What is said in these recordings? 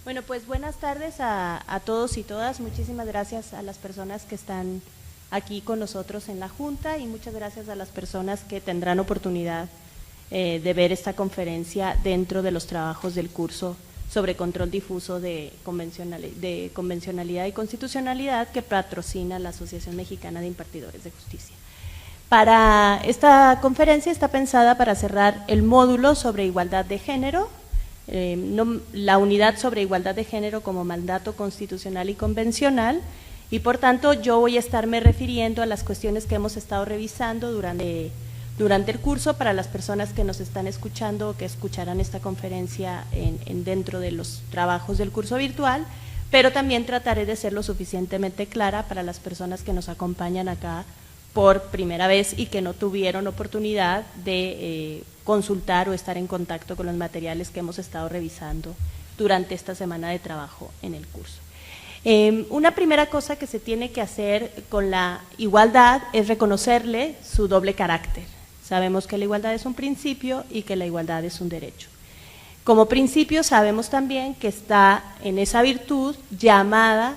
Bueno, pues buenas tardes a todos y todas. Muchísimas gracias a las personas que están aquí con nosotros en la Junta y muchas gracias a las personas que tendrán oportunidad de ver esta conferencia dentro de los trabajos del curso sobre control difuso de convencionalidad y constitucionalidad que patrocina la Asociación Mexicana de Impartidores de Justicia. Para esta conferencia está pensada para cerrar el módulo sobre igualdad de género, la unidad sobre igualdad de género como mandato constitucional y convencional, y por tanto yo voy a estarme refiriendo a las cuestiones que hemos estado revisando durante el curso para las personas que nos están escuchando o que escucharán esta conferencia dentro de los trabajos del curso virtual, pero también trataré de ser lo suficientemente clara para las personas que nos acompañan acá por primera vez y que no tuvieron oportunidad de consultar o estar en contacto con los materiales que hemos estado revisando durante esta semana de trabajo en el curso. Una primera cosa que se tiene que hacer con la igualdad es reconocerle su doble carácter. Sabemos que la igualdad es un principio y que la igualdad es un derecho. Como principio sabemos también que está en esa virtud llamada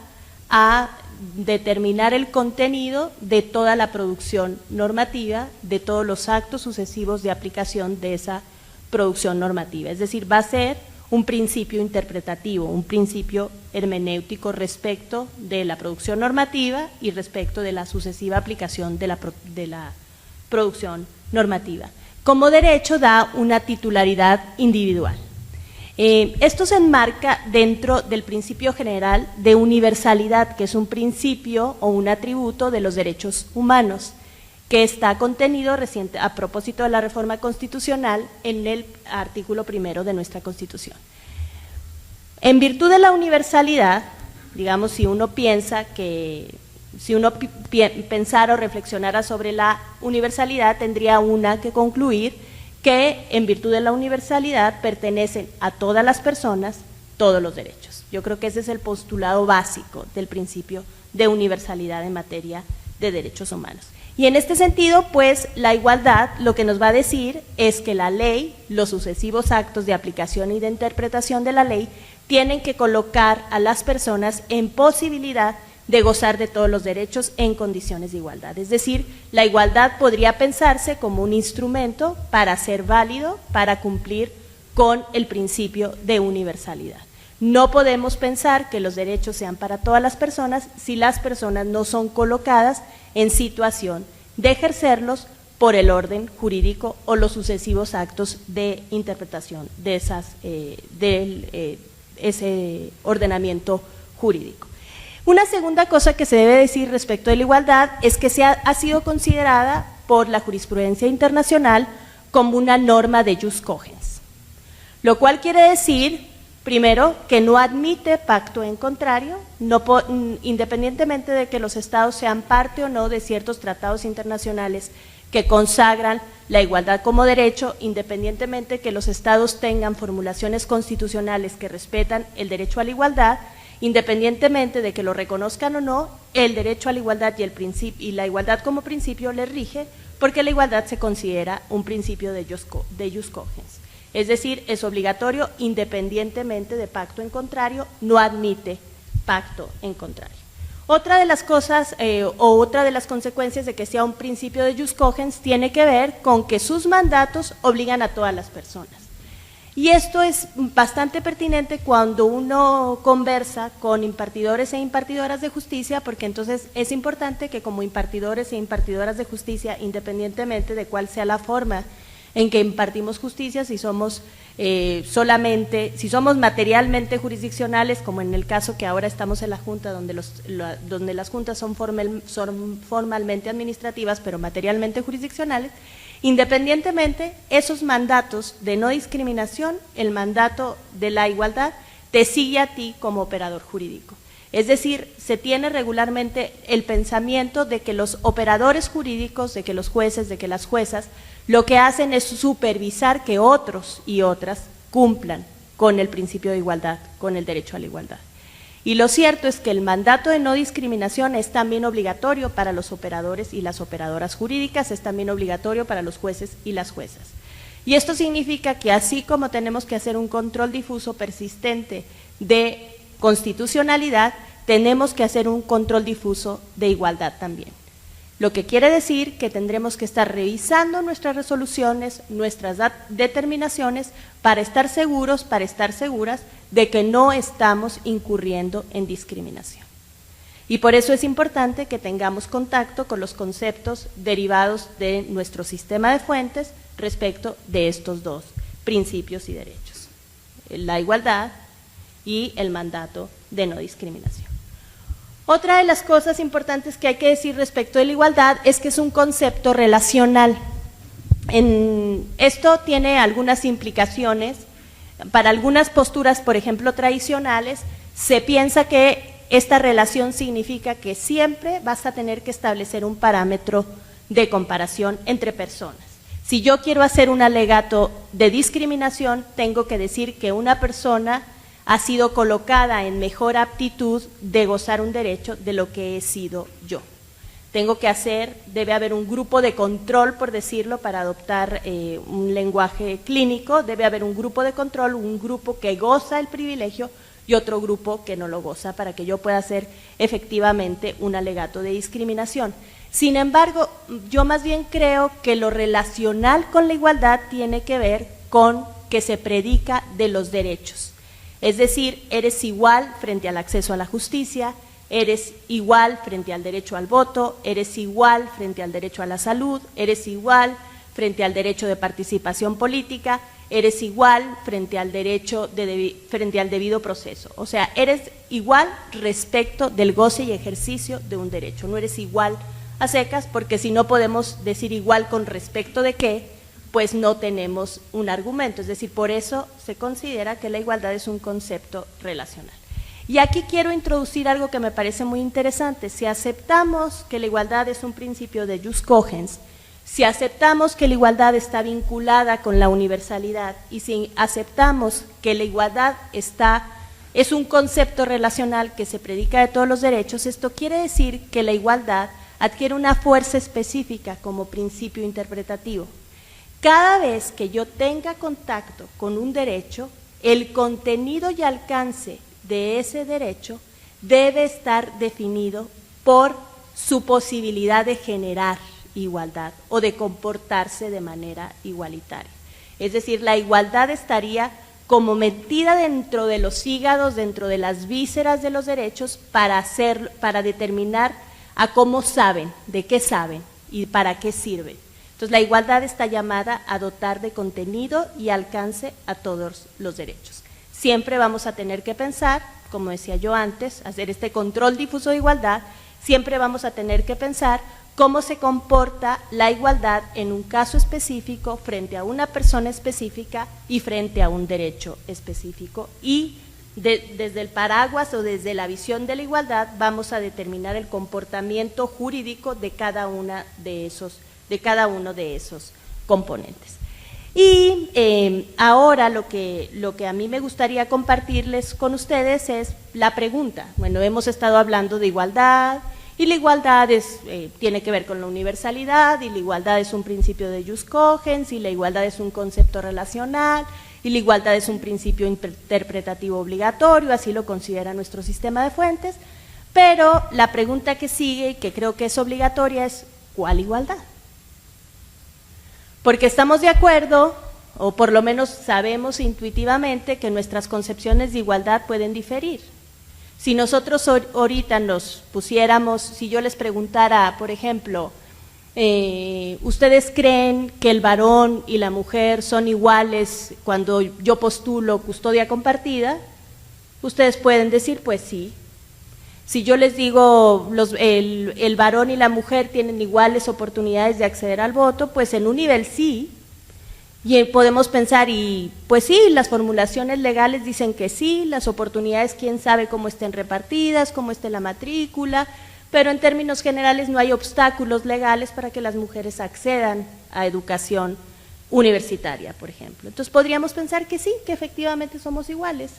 a determinar el contenido de toda la producción normativa, de todos los actos sucesivos de aplicación de esa producción normativa. Es decir, va a ser un principio interpretativo, un principio hermenéutico respecto de la producción normativa y respecto de la sucesiva aplicación de la producción normativa. Como derecho da una titularidad individual. Esto se enmarca dentro del principio general de universalidad, que es un principio o un atributo de los derechos humanos, que está contenido a propósito de la reforma constitucional en el artículo 1 de nuestra Constitución. En virtud de la universalidad, digamos, si uno pensara o reflexionara sobre la universalidad, tendría una que concluir que en virtud de la universalidad pertenecen a todas las personas todos los derechos. Yo creo que ese es el postulado básico del principio de universalidad en materia de derechos humanos. Y en este sentido, pues, la igualdad lo que nos va a decir es que la ley, los sucesivos actos de aplicación y de interpretación de la ley, tienen que colocar a las personas en posibilidad de gozar de todos los derechos en condiciones de igualdad. Es decir, la igualdad podría pensarse como un instrumento para ser válido, para cumplir con el principio de universalidad. No podemos pensar que los derechos sean para todas las personas si las personas no son colocadas en situación de ejercerlos por el orden jurídico o los sucesivos actos de interpretación de ese ordenamiento jurídico. Una segunda cosa que se debe decir respecto de la igualdad es que ha sido considerada por la jurisprudencia internacional como una norma de jus cogens, lo cual quiere decir, primero, que no admite pacto en contrario, independientemente de que los estados sean parte o no de ciertos tratados internacionales que consagran la igualdad como derecho, independientemente de que los estados tengan formulaciones constitucionales que respetan el derecho a la igualdad, independientemente de que lo reconozcan o no, el derecho a la igualdad y la igualdad como principio le rige, porque la igualdad se considera un principio de jus cogens. Es decir, es obligatorio independientemente de pacto en contrario, no admite pacto en contrario. Otra de las cosas otra de las consecuencias de que sea un principio de jus cogens tiene que ver con que sus mandatos obligan a todas las personas. Y esto es bastante pertinente cuando uno conversa con impartidores e impartidoras de justicia, porque entonces es importante que como impartidores e impartidoras de justicia, independientemente de cuál sea la forma en que impartimos justicia, si somos materialmente jurisdiccionales, como en el caso que ahora estamos en la Junta, donde las juntas son formalmente administrativas, pero materialmente jurisdiccionales, independientemente, esos mandatos de no discriminación, el mandato de la igualdad, te sigue a ti como operador jurídico. Es decir, se tiene regularmente el pensamiento de que los operadores jurídicos, de que los jueces, de que las juezas, lo que hacen es supervisar que otros y otras cumplan con el principio de igualdad, con el derecho a la igualdad. Y lo cierto es que el mandato de no discriminación es también obligatorio para los operadores y las operadoras jurídicas, es también obligatorio para los jueces y las juezas. Y esto significa que así como tenemos que hacer un control difuso persistente de constitucionalidad, tenemos que hacer un control difuso de igualdad también. Lo que quiere decir que tendremos que estar revisando nuestras resoluciones, nuestras determinaciones, para estar seguros, para estar seguras de que no estamos incurriendo en discriminación. Y por eso es importante que tengamos contacto con los conceptos derivados de nuestro sistema de fuentes respecto de estos dos principios y derechos: la igualdad y el mandato de no discriminación. Otra de las cosas importantes que hay que decir respecto de la igualdad es que es un concepto relacional. Esto tiene algunas implicaciones. Para algunas posturas, por ejemplo, tradicionales, se piensa que esta relación significa que siempre vas a tener que establecer un parámetro de comparación entre personas. Si yo quiero hacer un alegato de discriminación, tengo que decir que una persona ha sido colocada en mejor aptitud de gozar un derecho de lo que he sido yo. Debe haber un grupo de control, por decirlo, para adoptar un lenguaje clínico, debe haber un grupo de control, un grupo que goza el privilegio y otro grupo que no lo goza, para que yo pueda hacer efectivamente un alegato de discriminación. Sin embargo, yo más bien creo que lo relacional con la igualdad tiene que ver con que se predica de los derechos. Es decir, eres igual frente al acceso a la justicia, eres igual frente al derecho al voto, eres igual frente al derecho a la salud, eres igual frente al derecho de participación política, eres igual frente al derecho frente al debido proceso. O sea, eres igual respecto del goce y ejercicio de un derecho. No eres igual a secas, porque si no podemos decir igual con respecto de qué, pues no tenemos un argumento. Es decir, por eso se considera que la igualdad es un concepto relacional. Y aquí quiero introducir algo que me parece muy interesante. Si aceptamos que la igualdad es un principio de jus cogens, si aceptamos que la igualdad está vinculada con la universalidad y si aceptamos que la igualdad es un concepto relacional que se predica de todos los derechos, esto quiere decir que la igualdad adquiere una fuerza específica como principio interpretativo. Cada vez que yo tenga contacto con un derecho, el contenido y alcance de ese derecho debe estar definido por su posibilidad de generar igualdad o de comportarse de manera igualitaria. Es decir, la igualdad estaría como metida dentro de los hígados, dentro de las vísceras de los derechos para determinar a cómo saben, de qué saben y para qué sirven. Entonces, la igualdad está llamada a dotar de contenido y alcance a todos los derechos. Siempre vamos a tener que pensar, como decía yo antes, hacer este control difuso de igualdad, siempre vamos a tener que pensar cómo se comporta la igualdad en un caso específico frente a una persona específica y frente a un derecho específico. Y desde el paraguas o desde la visión de la igualdad vamos a determinar el comportamiento jurídico de cada uno de esos componentes. Y ahora lo que a mí me gustaría compartirles con ustedes es la pregunta. Bueno, hemos estado hablando de igualdad y la igualdad tiene que ver con la universalidad y la igualdad es un principio de jus cogens y la igualdad es un concepto relacional y la igualdad es un principio interpretativo obligatorio, así lo considera nuestro sistema de fuentes, pero la pregunta que sigue y que creo que es obligatoria es ¿cuál igualdad? Porque estamos de acuerdo, o por lo menos sabemos intuitivamente que nuestras concepciones de igualdad pueden diferir. Si nosotros ahorita nos pusiéramos, si yo les preguntara, por ejemplo, ¿ustedes creen que el varón y la mujer son iguales cuando yo postulo custodia compartida? Ustedes pueden decir, pues sí. Si yo les digo el varón y la mujer tienen iguales oportunidades de acceder al voto, pues en un nivel sí, y podemos pensar, y pues sí, las formulaciones legales dicen que sí, las oportunidades quién sabe cómo estén repartidas, cómo esté la matrícula, pero en términos generales no hay obstáculos legales para que las mujeres accedan a educación universitaria, por ejemplo. Entonces podríamos pensar que sí, que efectivamente somos iguales.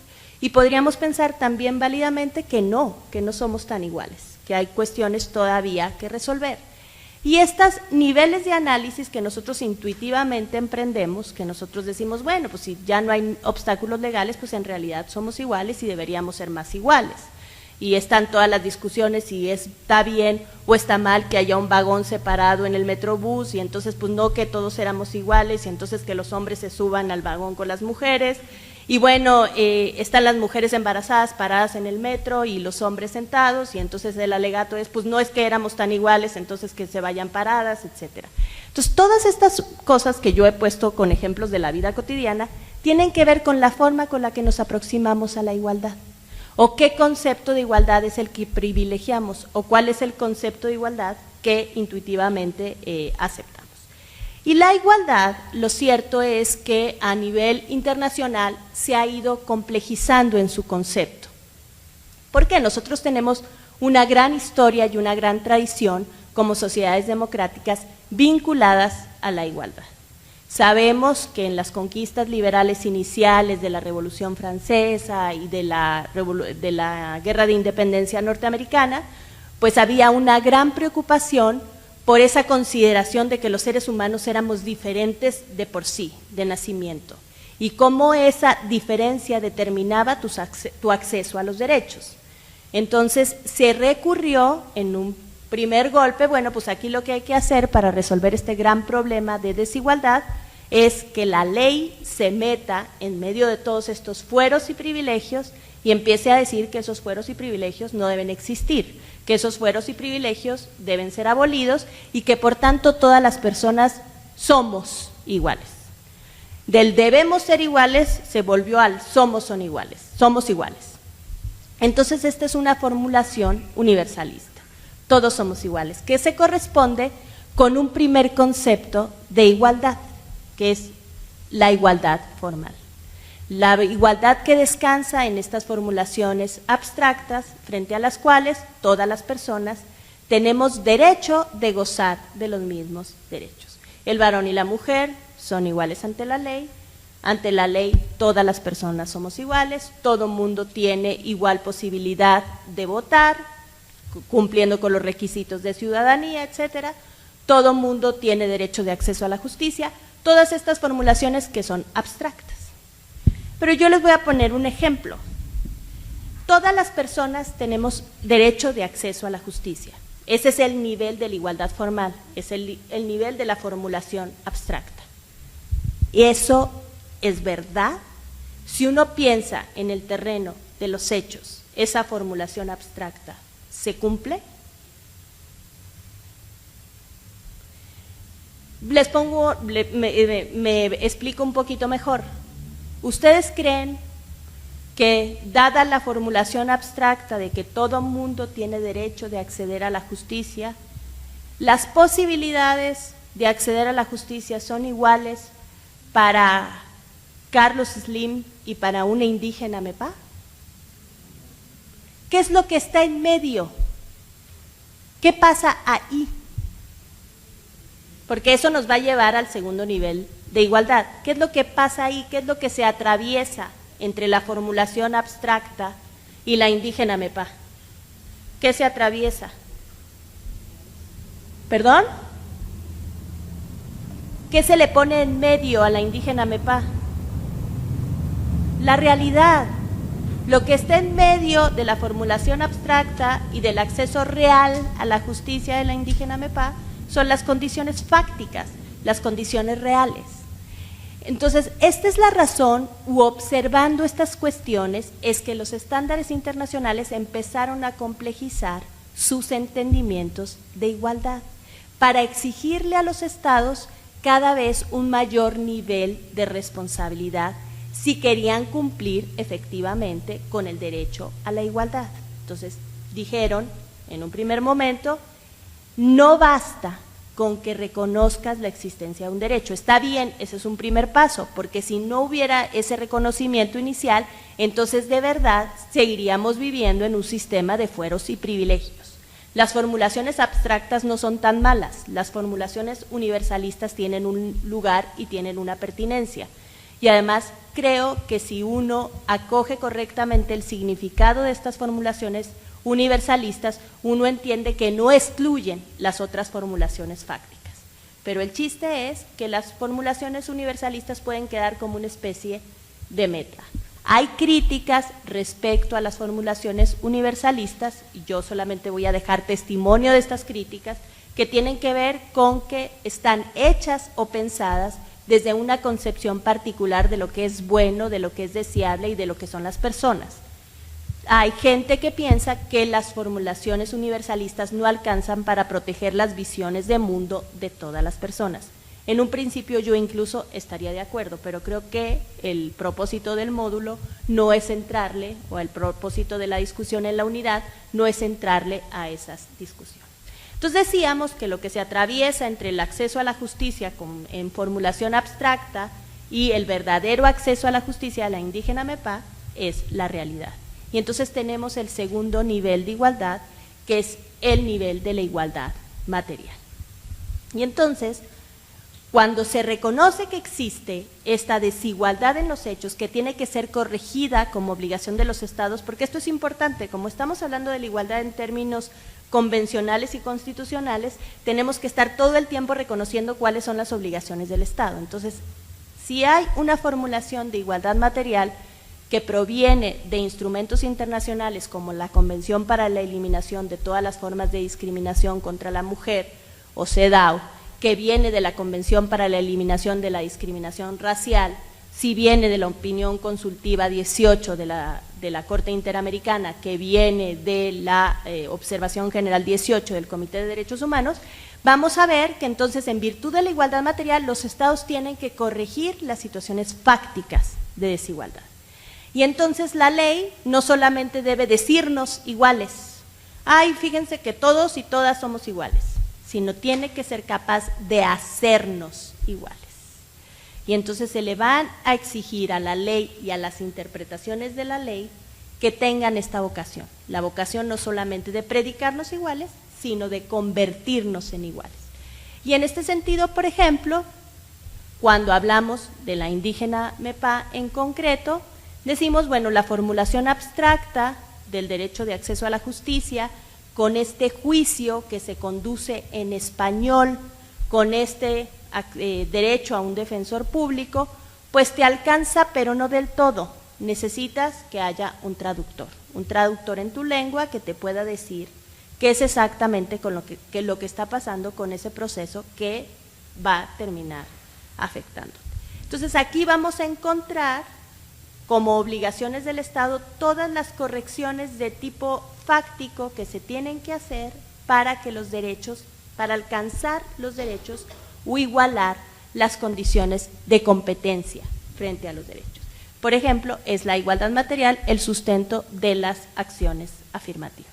Y podríamos pensar también válidamente que no somos tan iguales, que hay cuestiones todavía que resolver. Y estos niveles de análisis que nosotros intuitivamente emprendemos, que nosotros decimos, bueno, pues si ya no hay obstáculos legales, pues en realidad somos iguales y deberíamos ser más iguales. Y están todas las discusiones si está bien o está mal que haya un vagón separado en el Metrobús, y entonces pues no, que todos éramos iguales, y entonces que los hombres se suban al vagón con las mujeres. Y bueno, están las mujeres embarazadas paradas en el metro y los hombres sentados, y entonces el alegato es, pues no es que éramos tan iguales, entonces que se vayan paradas, etcétera. Entonces, todas estas cosas que yo he puesto con ejemplos de la vida cotidiana tienen que ver con la forma con la que nos aproximamos a la igualdad, o qué concepto de igualdad es el que privilegiamos, o cuál es el concepto de igualdad que intuitivamente aceptamos. Y la igualdad, lo cierto es que a nivel internacional se ha ido complejizando en su concepto. Porque nosotros tenemos una gran historia y una gran tradición como sociedades democráticas vinculadas a la igualdad. Sabemos que en las conquistas liberales iniciales de la Revolución Francesa y de la Guerra de Independencia norteamericana, pues había una gran preocupación por esa consideración de que los seres humanos éramos diferentes de por sí, de nacimiento, y cómo esa diferencia determinaba tu acceso a los derechos. Entonces, se recurrió en un primer golpe, bueno, pues aquí lo que hay que hacer para resolver este gran problema de desigualdad es que la ley se meta en medio de todos estos fueros y privilegios y empiece a decir que esos fueros y privilegios no deben existir, que esos fueros y privilegios deben ser abolidos y que por tanto todas las personas somos iguales. Del debemos ser iguales se volvió al somos iguales. Entonces esta es una formulación universalista, todos somos iguales, que se corresponde con un primer concepto de igualdad, que es la igualdad formal. La igualdad que descansa en estas formulaciones abstractas frente a las cuales todas las personas tenemos derecho de gozar de los mismos derechos. El varón y la mujer son iguales ante la ley todas las personas somos iguales, todo mundo tiene igual posibilidad de votar, cumpliendo con los requisitos de ciudadanía, etcétera, todo mundo tiene derecho de acceso a la justicia, todas estas formulaciones que son abstractas. Pero yo les voy a poner un ejemplo. Todas las personas tenemos derecho de acceso a la justicia. Ese es el nivel de la igualdad formal, es el nivel de la formulación abstracta. Y eso es verdad. Si uno piensa en el terreno de los hechos, esa formulación abstracta se cumple. Les pongo, me explico un poquito mejor. ¿Ustedes creen que, dada la formulación abstracta de que todo mundo tiene derecho de acceder a la justicia, las posibilidades de acceder a la justicia son iguales para Carlos Slim y para una indígena Mepá? ¿Qué es lo que está en medio? ¿Qué pasa ahí? Porque eso nos va a llevar al segundo nivel de igualdad. ¿Qué es lo que pasa ahí? ¿Qué es lo que se atraviesa entre la formulación abstracta y la indígena Mepá? ¿Qué se atraviesa? ¿Perdón? ¿Qué se le pone en medio a la indígena Mepá? La realidad. Lo que está en medio de la formulación abstracta y del acceso real a la justicia de la indígena Mepá son las condiciones fácticas, las condiciones reales. Entonces, esta es la razón, observando estas cuestiones, es que los estándares internacionales empezaron a complejizar sus entendimientos de igualdad, para exigirle a los estados cada vez un mayor nivel de responsabilidad si querían cumplir efectivamente con el derecho a la igualdad. Entonces, dijeron en un primer momento, no basta con que reconozcas la existencia de un derecho. Está bien, ese es un primer paso, porque si no hubiera ese reconocimiento inicial, entonces de verdad seguiríamos viviendo en un sistema de fueros y privilegios. Las formulaciones abstractas no son tan malas, las formulaciones universalistas tienen un lugar y tienen una pertinencia. Y además creo que si uno acoge correctamente el significado de estas formulaciones universalistas, uno entiende que no excluyen las otras formulaciones fácticas. Pero el chiste es que las formulaciones universalistas pueden quedar como una especie de meta. Hay críticas respecto a las formulaciones universalistas, y yo solamente voy a dejar testimonio de estas críticas, que tienen que ver con que están hechas o pensadas desde una concepción particular de lo que es bueno, de lo que es deseable y de lo que son las personas. Hay gente que piensa que las formulaciones universalistas no alcanzan para proteger las visiones de mundo de todas las personas. En un principio yo incluso estaría de acuerdo, pero creo que el propósito del módulo no es entrarle, o el propósito de la discusión en la unidad, no es entrarle a esas discusiones. Entonces decíamos que lo que se atraviesa entre el acceso a la justicia en formulación abstracta y el verdadero acceso a la justicia de la indígena MEPA es la realidad. Y entonces tenemos el segundo nivel de igualdad, que es el nivel de la igualdad material. Y entonces, cuando se reconoce que existe esta desigualdad en los hechos que tiene que ser corregida como obligación de los estados, porque esto es importante, como estamos hablando de la igualdad en términos convencionales y constitucionales, tenemos que estar todo el tiempo reconociendo cuáles son las obligaciones del Estado. Entonces, si hay una formulación de igualdad material que proviene de instrumentos internacionales como la Convención para la Eliminación de todas las formas de discriminación contra la mujer, o CEDAW, que viene de la Convención para la Eliminación de la Discriminación Racial, si viene de la opinión consultiva 18 de la Corte Interamericana, que viene de la Observación General 18 del Comité de Derechos Humanos, vamos a ver que entonces, en virtud de la igualdad material, los estados tienen que corregir las situaciones fácticas de desigualdad. Y entonces la ley no solamente debe decirnos iguales, ay, fíjense que todos y todas somos iguales, sino tiene que ser capaz de hacernos iguales. Y entonces se le van a exigir a la ley y a las interpretaciones de la ley que tengan esta vocación. La vocación no solamente de predicarnos iguales, sino de convertirnos en iguales. Y en este sentido, por ejemplo, cuando hablamos de la indígena MEPA en concreto, decimos, bueno, la formulación abstracta del derecho de acceso a la justicia, con este juicio que se conduce en español, con este derecho a un defensor público, pues te alcanza, pero no del todo. Necesitas que haya un traductor en tu lengua que te pueda decir qué es exactamente con lo que está pasando con ese proceso que va a terminar afectando. Entonces aquí vamos a encontrar como obligaciones del Estado todas las correcciones de tipo fáctico que se tienen que hacer para que los derechos, para alcanzar los derechos o igualar las condiciones de competencia frente a los derechos. Por ejemplo, es la igualdad material el sustento de las acciones afirmativas.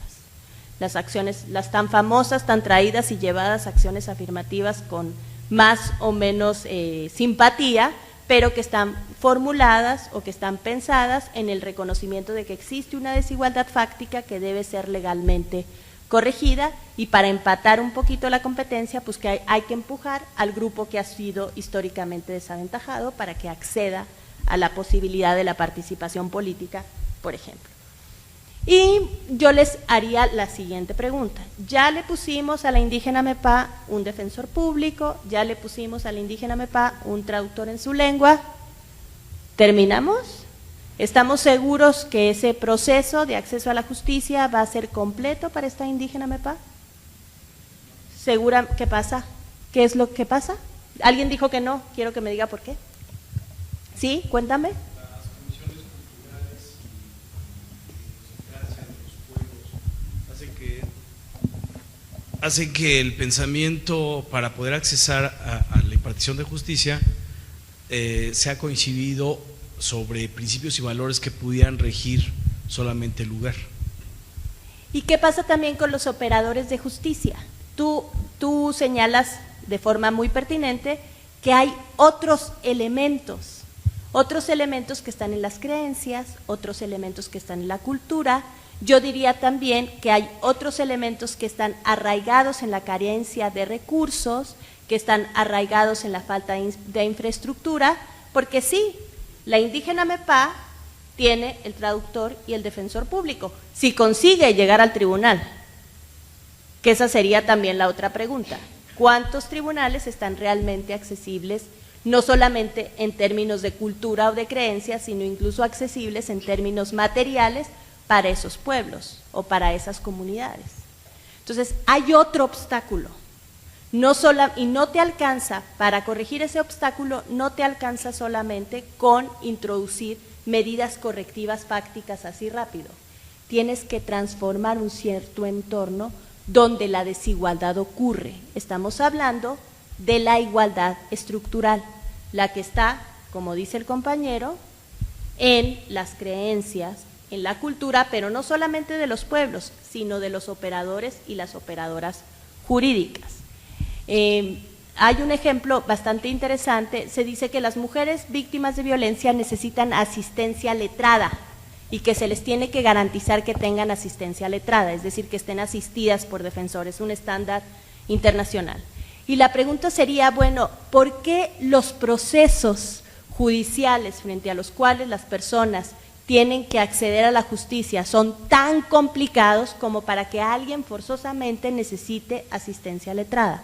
Las acciones, las tan famosas, tan traídas y llevadas acciones afirmativas con más o menos simpatía, pero que están formuladas o que están pensadas en el reconocimiento de que existe una desigualdad fáctica que debe ser legalmente corregida, y para empatar un poquito la competencia, pues que hay que empujar al grupo que ha sido históricamente desaventajado para que acceda a la posibilidad de la participación política, por ejemplo. Y yo les haría la siguiente pregunta. Ya le pusimos a la indígena MEPA un defensor público, ya le pusimos a la indígena MEPA un traductor en su lengua. ¿Terminamos? ¿Estamos seguros que ese proceso de acceso a la justicia va a ser completo para esta indígena MEPA? ¿Segura? ¿Qué pasa? ¿Qué es lo que pasa? ¿Alguien dijo que no? Quiero que me diga por qué. ¿Sí? Cuéntame. Las condiciones culturales y la idiosincrasia de los pueblos hace que el pensamiento para poder accesar a la impartición de justicia sea coincidido sobre principios y valores que pudieran regir solamente el lugar. ¿Y qué pasa también con los operadores de justicia? Tú señalas de forma muy pertinente que hay otros elementos que están en las creencias, otros elementos que están en la cultura. Yo diría también que hay otros elementos que están arraigados en la carencia de recursos, que están arraigados en la falta de infraestructura, porque sí, la indígena MEPA tiene el traductor y el defensor público, si consigue llegar al tribunal, que esa sería también la otra pregunta. ¿Cuántos tribunales están realmente accesibles, no solamente en términos de cultura o de creencias, sino incluso accesibles en términos materiales para esos pueblos o para esas comunidades? Entonces, hay otro obstáculo. Y no te alcanza, para corregir ese obstáculo, no te alcanza solamente con introducir medidas correctivas fácticas así rápido. Tienes que transformar un cierto entorno donde la desigualdad ocurre. Estamos hablando de la igualdad estructural, la que está, como dice el compañero, en las creencias, en la cultura, pero no solamente de los pueblos, sino de los operadores y las operadoras jurídicas. Hay un ejemplo bastante interesante. Se dice que las mujeres víctimas de violencia necesitan asistencia letrada y que se les tiene que garantizar que tengan asistencia letrada, es decir, que estén asistidas por defensores, un estándar internacional. Y la pregunta sería, bueno, ¿por qué los procesos judiciales frente a los cuales las personas tienen que acceder a la justicia son tan complicados como para que alguien forzosamente necesite asistencia letrada?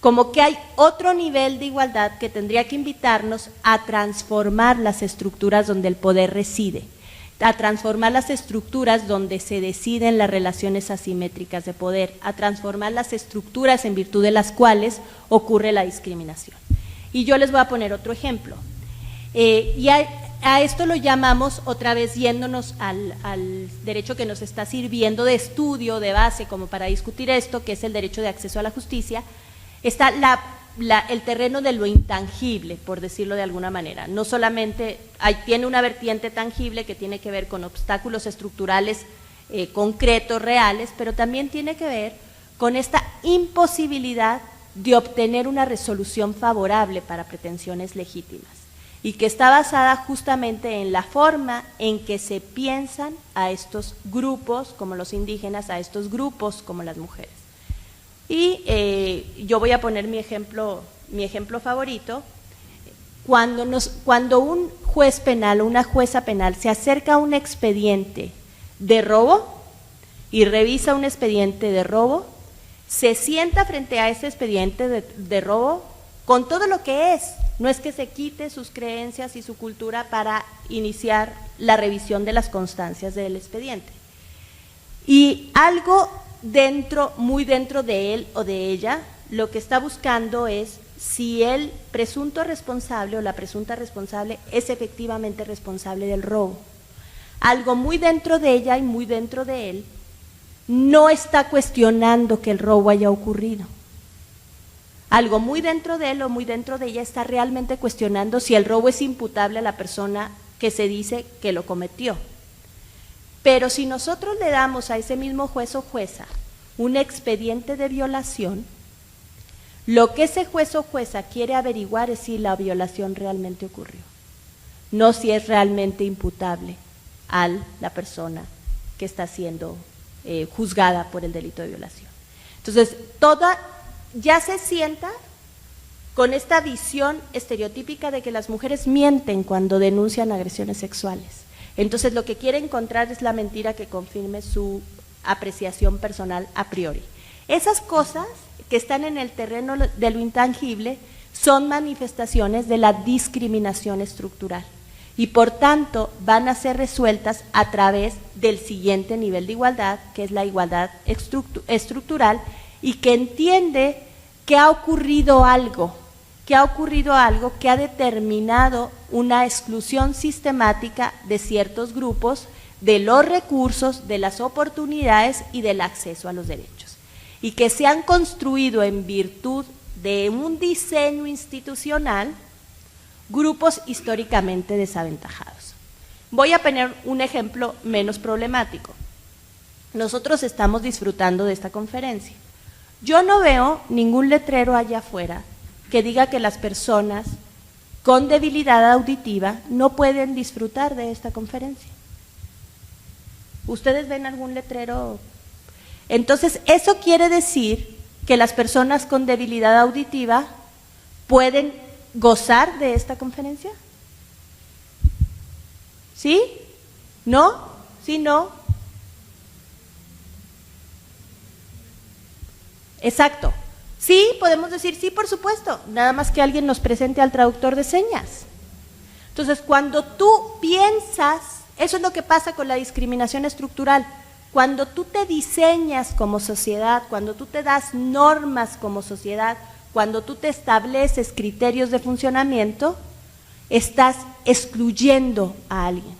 Como que hay otro nivel de igualdad que tendría que invitarnos a transformar las estructuras donde el poder reside, a transformar las estructuras donde se deciden las relaciones asimétricas de poder, a transformar las estructuras en virtud de las cuales ocurre la discriminación. Y yo les voy a poner otro ejemplo. A esto lo llamamos, otra vez yéndonos al derecho que nos está sirviendo de estudio, de base, como para discutir esto, que es el derecho de acceso a la justicia. Está el terreno de lo intangible, por decirlo de alguna manera. No solamente tiene una vertiente tangible que tiene que ver con obstáculos estructurales concretos, reales, pero también tiene que ver con esta imposibilidad de obtener una resolución favorable para pretensiones legítimas, y que está basada justamente en la forma en que se piensan a estos grupos como los indígenas, a estos grupos como las mujeres. Y yo voy a poner mi ejemplo favorito. Cuando un juez penal o una jueza penal se acerca a un expediente de robo y revisa un expediente de robo, se sienta frente a ese expediente de robo con todo lo que es. No es que se quite sus creencias y su cultura para iniciar la revisión de las constancias del expediente. Y algo muy dentro de él o de ella, lo que está buscando es si el presunto responsable o la presunta responsable es efectivamente responsable del robo. Algo muy dentro de ella y muy dentro de él no está cuestionando que el robo haya ocurrido. Algo muy dentro de él o muy dentro de ella está realmente cuestionando si el robo es imputable a la persona que se dice que lo cometió. Pero si nosotros le damos a ese mismo juez o jueza un expediente de violación, lo que ese juez o jueza quiere averiguar es si la violación realmente ocurrió, no si es realmente imputable a la persona que está siendo juzgada por el delito de violación. Entonces, ya se sienta con esta visión estereotípica de que las mujeres mienten cuando denuncian agresiones sexuales. Entonces lo que quiere encontrar es la mentira que confirme su apreciación personal a priori. Esas cosas que están en el terreno de lo intangible son manifestaciones de la discriminación estructural y por tanto van a ser resueltas a través del siguiente nivel de igualdad, que es la igualdad estructural, y que entiende que ha ocurrido algo que ha determinado una exclusión sistemática de ciertos grupos de los recursos, de las oportunidades y del acceso a los derechos, y que se han construido en virtud de un diseño institucional grupos históricamente desaventajados. Voy a poner un ejemplo menos problemático. Nosotros estamos disfrutando de esta conferencia. Yo no veo ningún letrero allá afuera que diga que las personas con debilidad auditiva no pueden disfrutar de esta conferencia. ¿Ustedes ven algún letrero? Entonces, eso quiere decir que las personas con debilidad auditiva pueden gozar de esta conferencia. ¿Sí? ¿No? ¿Sí, no? Exacto. Sí, podemos decir sí, por supuesto, nada más que alguien nos presente al traductor de señas. Entonces, cuando tú piensas, eso es lo que pasa con la discriminación estructural, cuando tú te diseñas como sociedad, cuando tú te das normas como sociedad, cuando tú te estableces criterios de funcionamiento, estás excluyendo a alguien,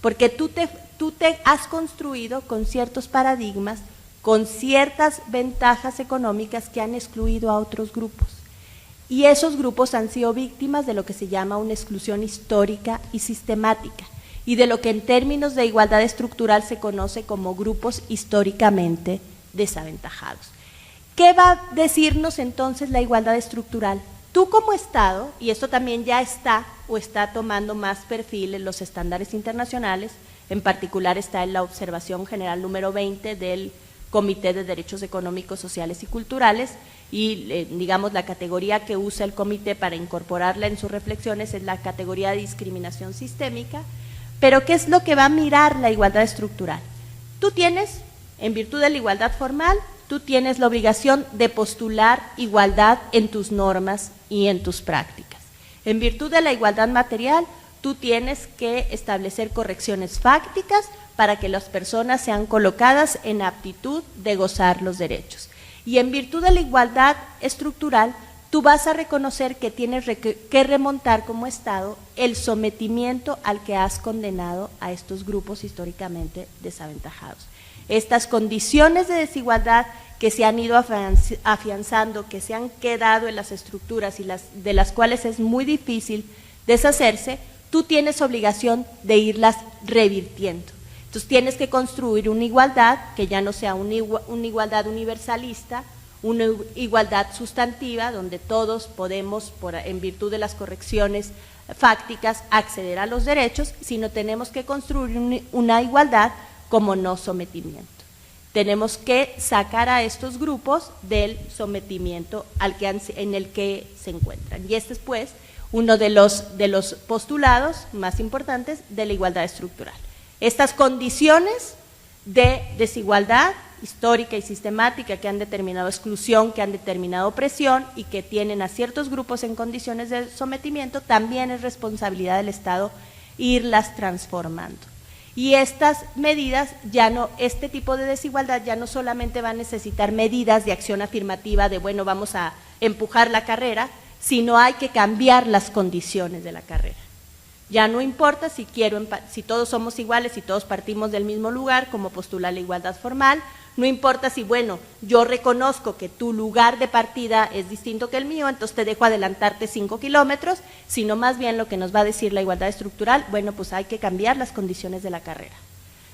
porque tú te has construido con ciertos paradigmas, con ciertas ventajas económicas que han excluido a otros grupos. Y esos grupos han sido víctimas de lo que se llama una exclusión histórica y sistemática, y de lo que en términos de igualdad estructural se conoce como grupos históricamente desaventajados. ¿Qué va a decirnos entonces la igualdad estructural? Tú como Estado, y esto también ya está o está tomando más perfil en los estándares internacionales, en particular está en la observación general número 20 del Comité de Derechos Económicos, Sociales y Culturales, y digamos la categoría que usa el comité para incorporarla en sus reflexiones es la categoría de discriminación sistémica. Pero ¿qué es lo que va a mirar la igualdad estructural? Tú tienes, en virtud de la igualdad formal, tú tienes la obligación de postular igualdad en tus normas y en tus prácticas. En virtud de la igualdad material, tú tienes que establecer correcciones fácticas para que las personas sean colocadas en aptitud de gozar los derechos. Y en virtud de la igualdad estructural, tú vas a reconocer que tienes que remontar como Estado el sometimiento al que has condenado a estos grupos históricamente desaventajados. Estas condiciones de desigualdad que se han ido afianzando, que se han quedado en las estructuras y de las cuales es muy difícil deshacerse, tú tienes obligación de irlas revirtiendo. Entonces tienes que construir una igualdad que ya no sea una igualdad universalista, una igualdad sustantiva donde todos podemos, en virtud de las correcciones fácticas, acceder a los derechos, sino tenemos que construir una igualdad como no sometimiento. Tenemos que sacar a estos grupos del sometimiento en el que se encuentran. Y este es pues uno de los postulados más importantes de la igualdad estructural. Estas condiciones de desigualdad histórica y sistemática que han determinado exclusión, que han determinado opresión y que tienen a ciertos grupos en condiciones de sometimiento, también es responsabilidad del Estado irlas transformando. Y estas medidas este tipo de desigualdad ya no solamente va a necesitar medidas de acción afirmativa de bueno, vamos a empujar la carrera, sino hay que cambiar las condiciones de la carrera. Ya no importa si todos somos iguales, si todos partimos del mismo lugar, como postula la igualdad formal, no importa si, bueno, yo reconozco que tu lugar de partida es distinto que el mío, entonces te dejo adelantarte 5 kilómetros, sino más bien lo que nos va a decir la igualdad estructural, bueno, pues hay que cambiar las condiciones de la carrera.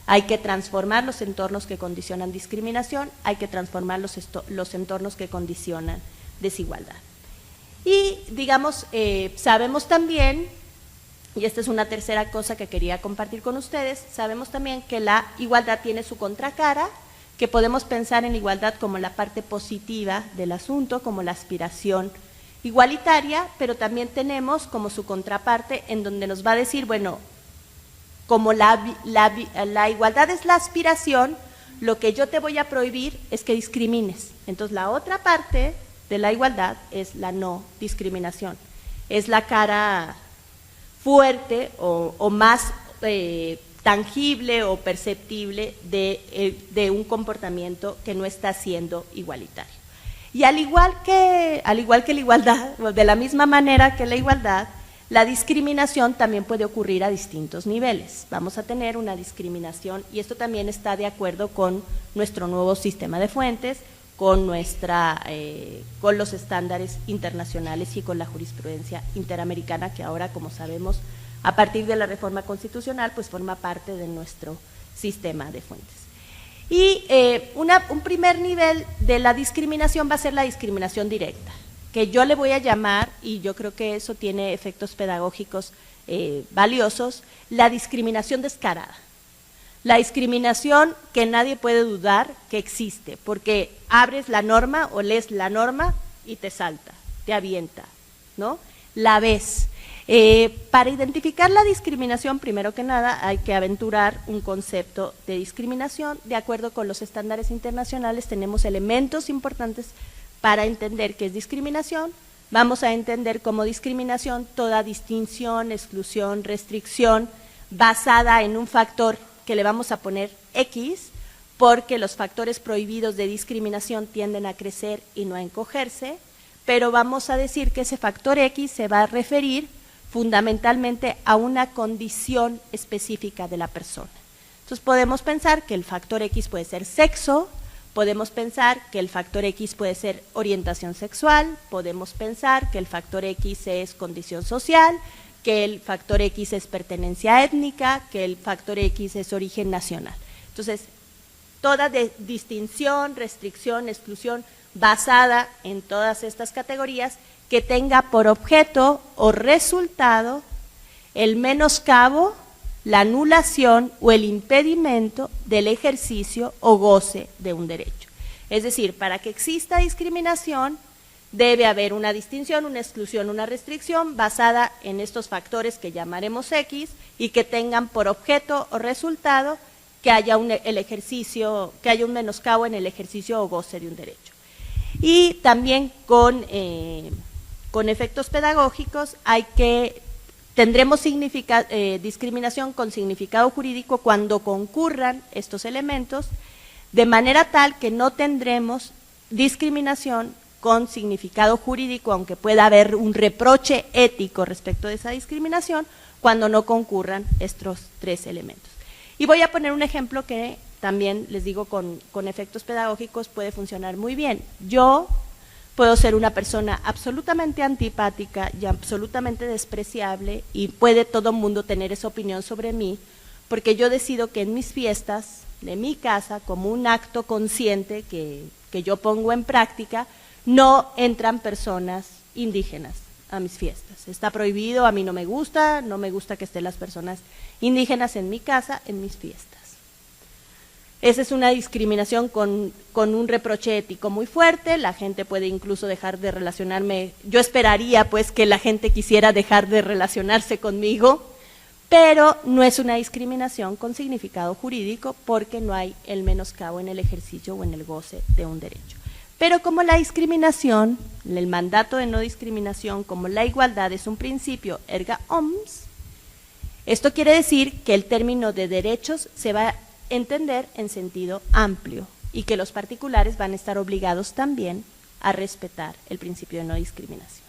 Hay que transformar los entornos que condicionan discriminación, hay que transformar los entornos que condicionan desigualdad. Y, digamos, sabemos también, y esta es una tercera cosa que quería compartir con ustedes, sabemos también que la igualdad tiene su contracara, que podemos pensar en la igualdad como la parte positiva del asunto, como la aspiración igualitaria, pero también tenemos como su contraparte en donde nos va a decir, bueno, como la igualdad es la aspiración, lo que yo te voy a prohibir es que discrimines. Entonces la otra parte de la igualdad es la no discriminación, es la cara fuerte o más tangible o perceptible de un comportamiento que no está siendo igualitario. Y al igual que la igualdad, de la misma manera que la igualdad, la discriminación también puede ocurrir a distintos niveles. Vamos a tener una discriminación, y esto también está de acuerdo con nuestro nuevo sistema de fuentes, con los estándares internacionales y con la jurisprudencia interamericana que ahora, como sabemos, a partir de la reforma constitucional, pues forma parte de nuestro sistema de fuentes. Y un primer nivel de la discriminación va a ser la discriminación directa, que yo le voy a llamar, y yo creo que eso tiene efectos pedagógicos valiosos, la discriminación descarada. La discriminación que nadie puede dudar que existe, porque abres la norma o lees la norma y te salta, te avienta, ¿no? La ves. Para identificar la discriminación, primero que nada, hay que aventurar un concepto de discriminación. De acuerdo con los estándares internacionales, tenemos elementos importantes para entender qué es discriminación. Vamos a entender como discriminación toda distinción, exclusión, restricción, basada en un factor que le vamos a poner X, porque los factores prohibidos de discriminación tienden a crecer y no a encogerse, pero vamos a decir que ese factor X se va a referir fundamentalmente a una condición específica de la persona. Entonces podemos pensar que el factor X puede ser sexo, podemos pensar que el factor X puede ser orientación sexual, podemos pensar que el factor X es condición social, que el factor X es pertenencia étnica, que el factor X es origen nacional. Entonces, toda distinción, restricción, exclusión basada en todas estas categorías que tenga por objeto o resultado el menoscabo, la anulación o el impedimento del ejercicio o goce de un derecho. Es decir, para que exista discriminación debe haber una distinción, una exclusión, una restricción basada en estos factores que llamaremos X y que tengan por objeto o resultado que haya un menoscabo en el ejercicio o goce de un derecho. Y también con efectos pedagógicos tendremos discriminación con significado jurídico cuando concurran estos elementos, de manera tal que no tendremos discriminación con significado jurídico, aunque pueda haber un reproche ético respecto de esa discriminación, cuando no concurran estos tres elementos. Y voy a poner un ejemplo que también, les digo, con efectos pedagógicos puede funcionar muy bien. Yo puedo ser una persona absolutamente antipática y absolutamente despreciable y puede todo el mundo tener esa opinión sobre mí, porque yo decido que en mis fiestas de mi casa, como un acto consciente que yo pongo en práctica, no entran personas indígenas a mis fiestas. Está prohibido, a mí no me gusta que estén las personas indígenas en mi casa, en mis fiestas. Esa es una discriminación con un reproche ético muy fuerte, la gente puede incluso dejar de relacionarme, yo esperaría pues que la gente quisiera dejar de relacionarse conmigo, pero no es una discriminación con significado jurídico porque no hay el menoscabo en el ejercicio o en el goce de un derecho. Pero como la discriminación, el mandato de no discriminación, como la igualdad es un principio erga omnes, esto quiere decir que el término de derechos se va a entender en sentido amplio y que los particulares van a estar obligados también a respetar el principio de no discriminación.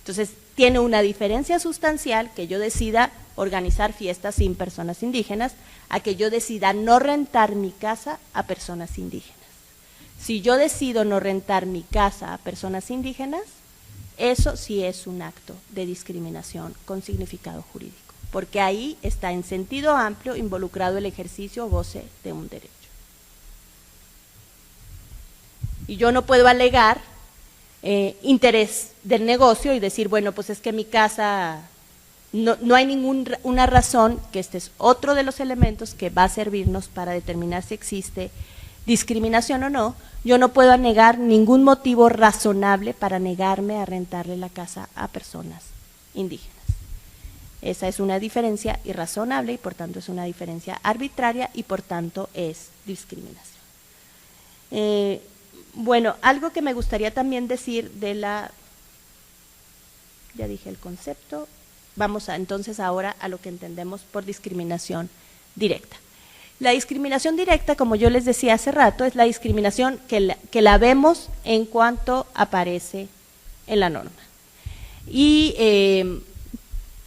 Entonces, tiene una diferencia sustancial que yo decida organizar fiestas sin personas indígenas a que yo decida no rentar mi casa a personas indígenas. Si yo decido no rentar mi casa a personas indígenas, eso sí es un acto de discriminación con significado jurídico, porque ahí está en sentido amplio involucrado el ejercicio o goce de un derecho. Y yo no puedo alegar interés del negocio y decir, bueno, pues es que mi casa, no hay ninguna razón, que este es otro de los elementos que va a servirnos para determinar si existe discriminación o no. Yo no puedo negar ningún motivo razonable para negarme a rentarle la casa a personas indígenas. Esa es una diferencia irrazonable y por tanto es una diferencia arbitraria y por tanto es discriminación. Bueno, algo que me gustaría también decir ya dije el concepto, vamos entonces ahora a lo que entendemos por discriminación directa. La discriminación directa, como yo les decía hace rato, es la discriminación que la vemos en cuanto aparece en la norma. Y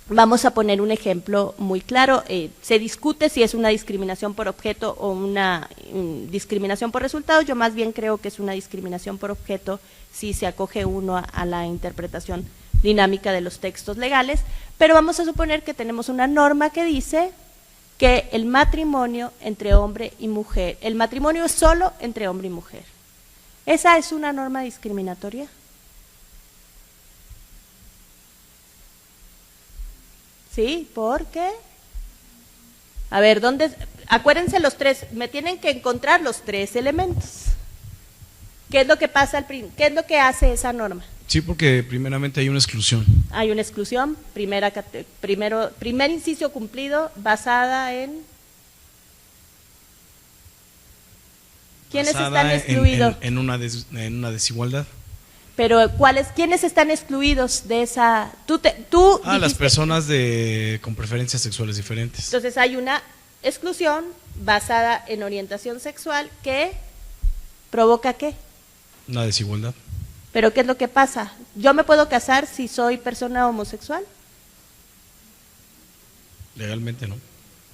vamos a poner un ejemplo muy claro. Se discute si es una discriminación por objeto o una discriminación por resultado. Yo más bien creo que es una discriminación por objeto si se acoge uno a la interpretación dinámica de los textos legales, pero vamos a suponer que tenemos una norma que dice que el matrimonio entre hombre y mujer, el matrimonio es solo entre hombre y mujer. ¿Esa es una norma discriminatoria? ¿Sí? ¿Por qué? A ver, acuérdense los tres, me tienen que encontrar los tres elementos. ¿Qué es lo que pasa qué es lo que hace esa norma? Sí, porque primeramente hay una exclusión. Hay una exclusión, primer inciso cumplido, basada en… ¿Quiénes están excluidos? En una desigualdad. Pero ¿quiénes están excluidos de esa? Tú las personas con preferencias sexuales diferentes. Entonces hay una exclusión basada en orientación sexual que provoca ¿qué? Una desigualdad. Pero ¿qué es lo que pasa? ¿Yo me puedo casar si soy persona homosexual? Legalmente no.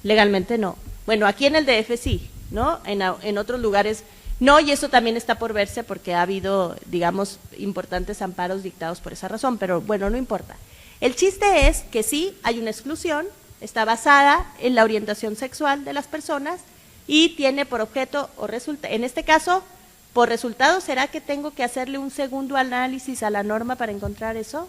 Legalmente no. Bueno, aquí en el DF sí, ¿no? En otros lugares no, y eso también está por verse porque ha habido, digamos, importantes amparos dictados por esa razón, pero bueno, no importa. El chiste es que sí, hay una exclusión, está basada en la orientación sexual de las personas y tiene por objeto o resultado, en este caso, por resultado, ¿será que tengo que hacerle un segundo análisis a la norma para encontrar eso?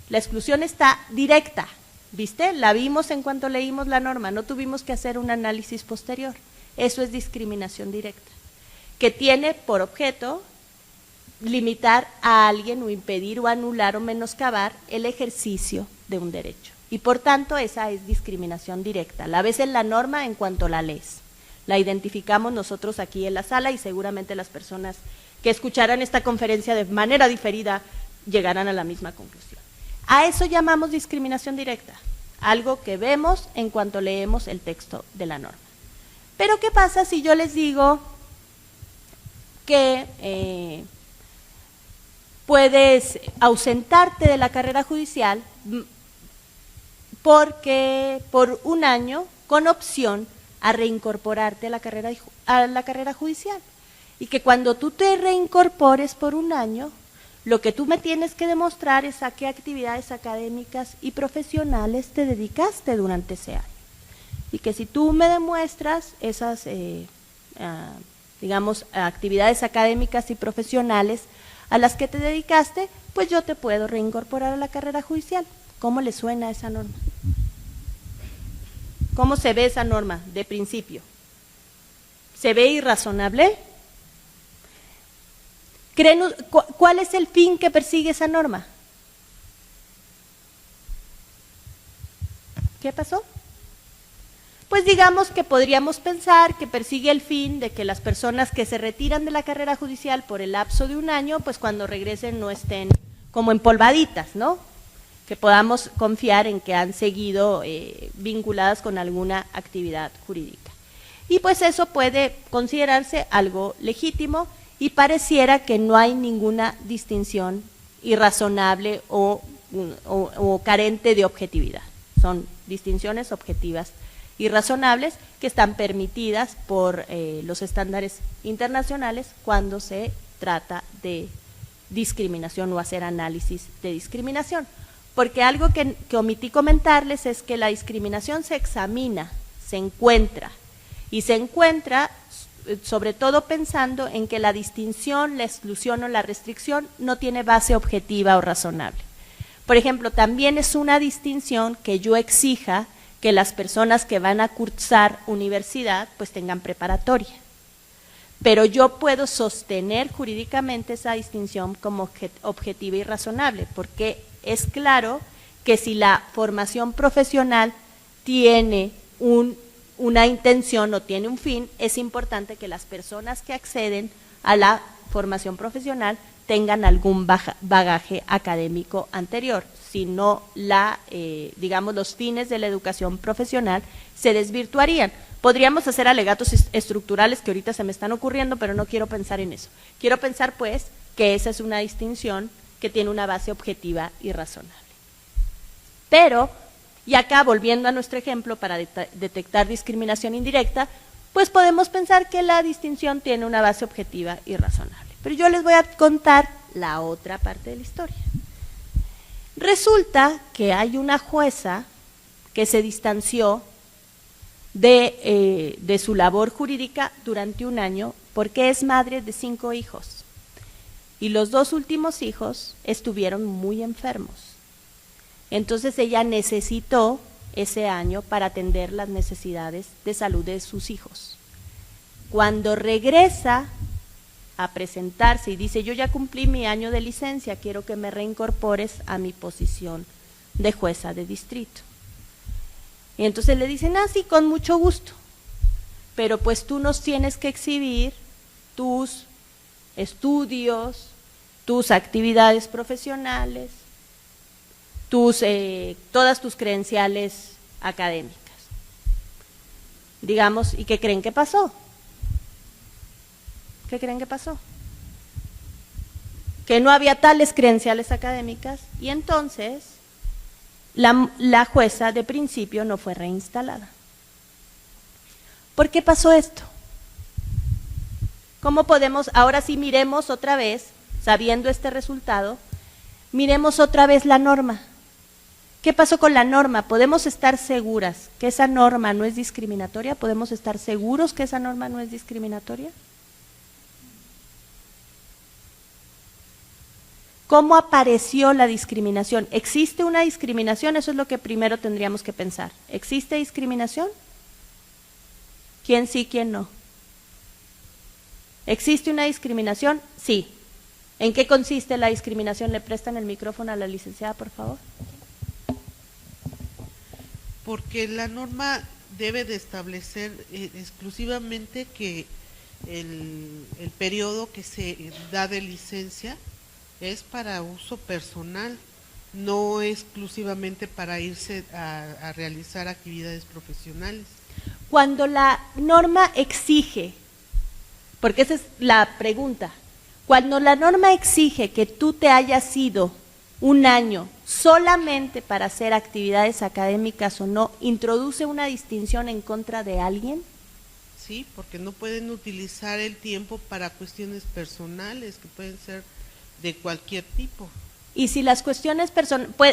La exclusión está directa, ¿viste? La vimos en cuanto leímos la norma, no tuvimos que hacer un análisis posterior. Eso es discriminación directa, que tiene por objeto limitar a alguien o impedir o anular o menoscabar el ejercicio de un derecho. Y por tanto esa es discriminación directa. La ves en la norma en cuanto la lees. La identificamos nosotros aquí en la sala y seguramente las personas que escucharán esta conferencia de manera diferida llegarán a la misma conclusión. A eso llamamos discriminación directa, algo que vemos en cuanto leemos el texto de la norma. Pero ¿qué pasa si yo les digo que puedes ausentarte de la carrera judicial por un año con opción a reincorporarte a la carrera judicial? Y que cuando tú te reincorpores por un año, lo que tú me tienes que demostrar es a qué actividades académicas y profesionales te dedicaste durante ese año. Y que si tú me demuestras esas, digamos, actividades académicas y profesionales a las que te dedicaste, pues yo te puedo reincorporar a la carrera judicial. ¿Cómo le suena esa norma? ¿Cómo se ve esa norma de principio? ¿Se ve irrazonable? ¿Cuál es el fin que persigue esa norma? ¿Qué pasó? Pues digamos que podríamos pensar que persigue el fin de que las personas que se retiran de la carrera judicial por el lapso de un año, pues cuando regresen no estén como empolvaditas, ¿no? Que podamos confiar en que han seguido vinculadas con alguna actividad jurídica. Y pues eso puede considerarse algo legítimo y pareciera que no hay ninguna distinción irrazonable o carente de objetividad. Son distinciones objetivas y razonables que están permitidas por los estándares internacionales cuando se trata de discriminación o hacer análisis de discriminación. Porque algo que omití comentarles es que la discriminación se examina, se encuentra sobre todo pensando en que la distinción, la exclusión o la restricción no tiene base objetiva o razonable. Por ejemplo, también es una distinción que yo exija que las personas que van a cursar universidad pues tengan preparatoria. Pero yo puedo sostener jurídicamente esa distinción como objetiva y razonable, porque es claro que si la formación profesional tiene una intención o tiene un fin, es importante que las personas que acceden a la formación profesional tengan algún bagaje académico anterior, si no digamos, los fines de la educación profesional se desvirtuarían. Podríamos hacer alegatos estructurales que ahorita se me están ocurriendo, pero no quiero pensar en eso. Quiero pensar, pues, que esa es una distinción que tiene una base objetiva y razonable. Pero, y acá volviendo a nuestro ejemplo para detectar discriminación indirecta, pues podemos pensar que la distinción tiene una base objetiva y razonable. Pero yo les voy a contar la otra parte de la historia. Resulta que hay una jueza que se distanció de su labor jurídica durante un año porque es madre de 5 hijos. Y los 2 últimos hijos estuvieron muy enfermos. Entonces ella necesitó ese año para atender las necesidades de salud de sus hijos. Cuando regresa a presentarse y dice, yo ya cumplí mi año de licencia, quiero que me reincorpores a mi posición de jueza de distrito. Y entonces le dicen, sí, con mucho gusto, pero pues tú nos tienes que exhibir tus estudios, tus actividades profesionales, todas tus credenciales académicas. Digamos, ¿y qué creen que pasó? ¿Qué creen que pasó? Que no había tales credenciales académicas y entonces la jueza de principio no fue reinstalada. ¿Por qué pasó esto? ¿Cómo podemos, ahora sí miremos otra vez, sabiendo este resultado, miremos otra vez la norma? ¿Qué pasó con la norma? ¿Podemos estar seguras que esa norma no es discriminatoria? ¿Podemos estar seguros que esa norma no es discriminatoria? ¿Cómo apareció la discriminación? ¿Existe una discriminación? Eso es lo que primero tendríamos que pensar. ¿Existe discriminación? ¿Quién sí, quién no? ¿Existe una discriminación? Sí. ¿En qué consiste la discriminación? ¿Le prestan el micrófono a la licenciada, por favor? Porque la norma debe de establecer exclusivamente que el periodo que se da de licencia es para uso personal, no exclusivamente para irse a realizar actividades profesionales. Cuando la norma exige, porque esa es la pregunta, cuando la norma exige que tú te hayas ido un año solamente para hacer actividades académicas o no, ¿introduce una distinción en contra de alguien? Sí, porque no pueden utilizar el tiempo para cuestiones personales que pueden ser de cualquier tipo. Y si las cuestiones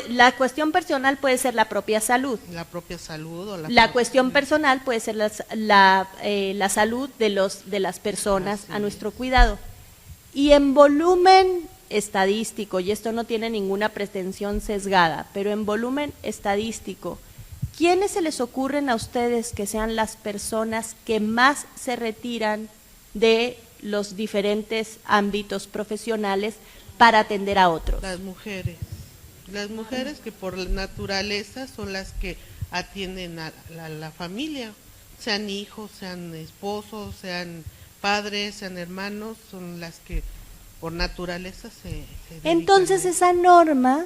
la cuestión personal puede ser la propia salud. La propia salud o la cuestión personal puede ser la salud de las personas a nuestro cuidado. Y en volumen estadístico, y esto no tiene ninguna pretensión sesgada, pero en volumen estadístico, ¿quiénes se les ocurren a ustedes que sean las personas que más se retiran de los diferentes ámbitos profesionales para atender a otros? Las mujeres que por naturaleza son las que atienden a la familia, sean hijos, sean esposos, sean padres, sean hermanos, son las que por naturaleza se Entonces esa norma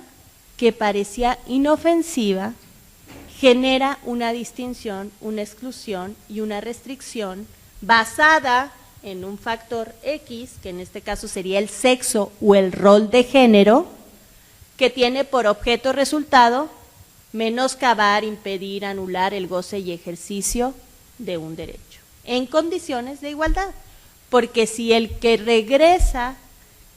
que parecía inofensiva genera una distinción, una exclusión y una restricción basada en un factor X, que en este caso sería el sexo o el rol de género, que tiene por objeto resultado menoscabar, impedir, anular el goce y ejercicio de un derecho, en condiciones de igualdad. Porque si el que regresa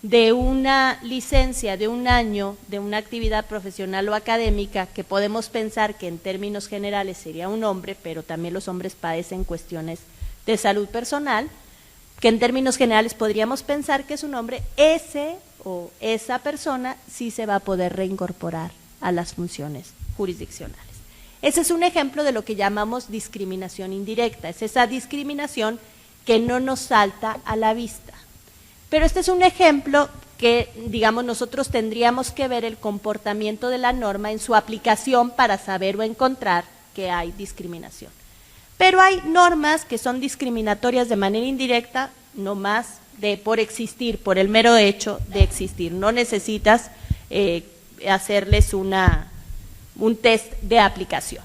de una licencia de un año, de una actividad profesional o académica, que podemos pensar que en términos generales sería un hombre, pero también los hombres padecen cuestiones de salud personal, que en términos generales podríamos pensar que es un hombre, ese o esa persona sí se va a poder reincorporar a las funciones jurisdiccionales. Ese es un ejemplo de lo que llamamos discriminación indirecta, es esa discriminación que no nos salta a la vista. Pero este es un ejemplo que, digamos, nosotros tendríamos que ver el comportamiento de la norma en su aplicación para saber o encontrar que hay discriminación. Pero hay normas que son discriminatorias de manera indirecta, no más por existir, por el mero hecho de existir. No necesitas hacerles un test de aplicación.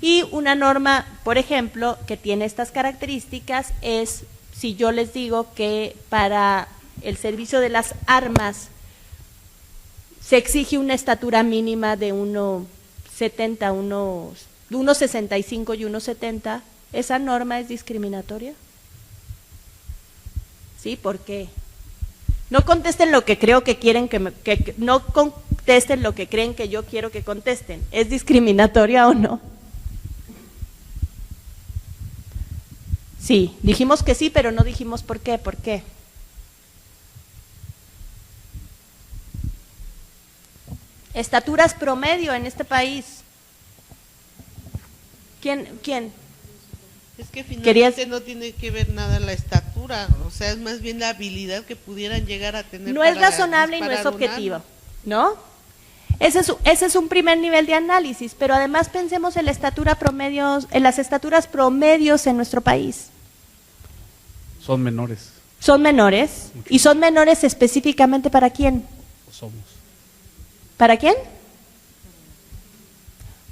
Y una norma, por ejemplo, que tiene estas características es, si yo les digo que para el servicio de las armas se exige una estatura mínima de 1,70, 1,65 y 1,70, ¿esa norma es discriminatoria? ¿Sí? ¿Por qué? No contesten lo que creo que quieren no contesten lo que creen que yo quiero que contesten. ¿Es discriminatoria o no? Sí, dijimos que sí, pero no dijimos por qué. ¿Por qué? Estaturas promedio en este país. ¿Quién? Es que finalmente ¿Querías? no tiene que ver nada la estatura, o sea, es más bien la habilidad que pudieran llegar a tener. No es para razonable y no es disparar un objetivo, arma. ¿no? Ese es un primer nivel de análisis, pero además pensemos en la estatura promedio, en las estaturas promedios en nuestro país. Son menores, Son menores, y son menores específicamente ¿para quién? o somos. ¿Para quién?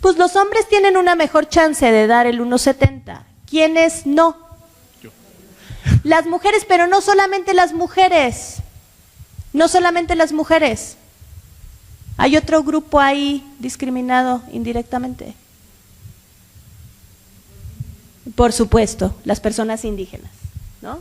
Pues los hombres tienen una mejor chance de dar el 1.70. ¿Quiénes no? Yo. Las mujeres, pero no solamente las mujeres. No solamente las mujeres. Hay otro grupo ahí discriminado indirectamente. Por supuesto, las personas indígenas, ¿no?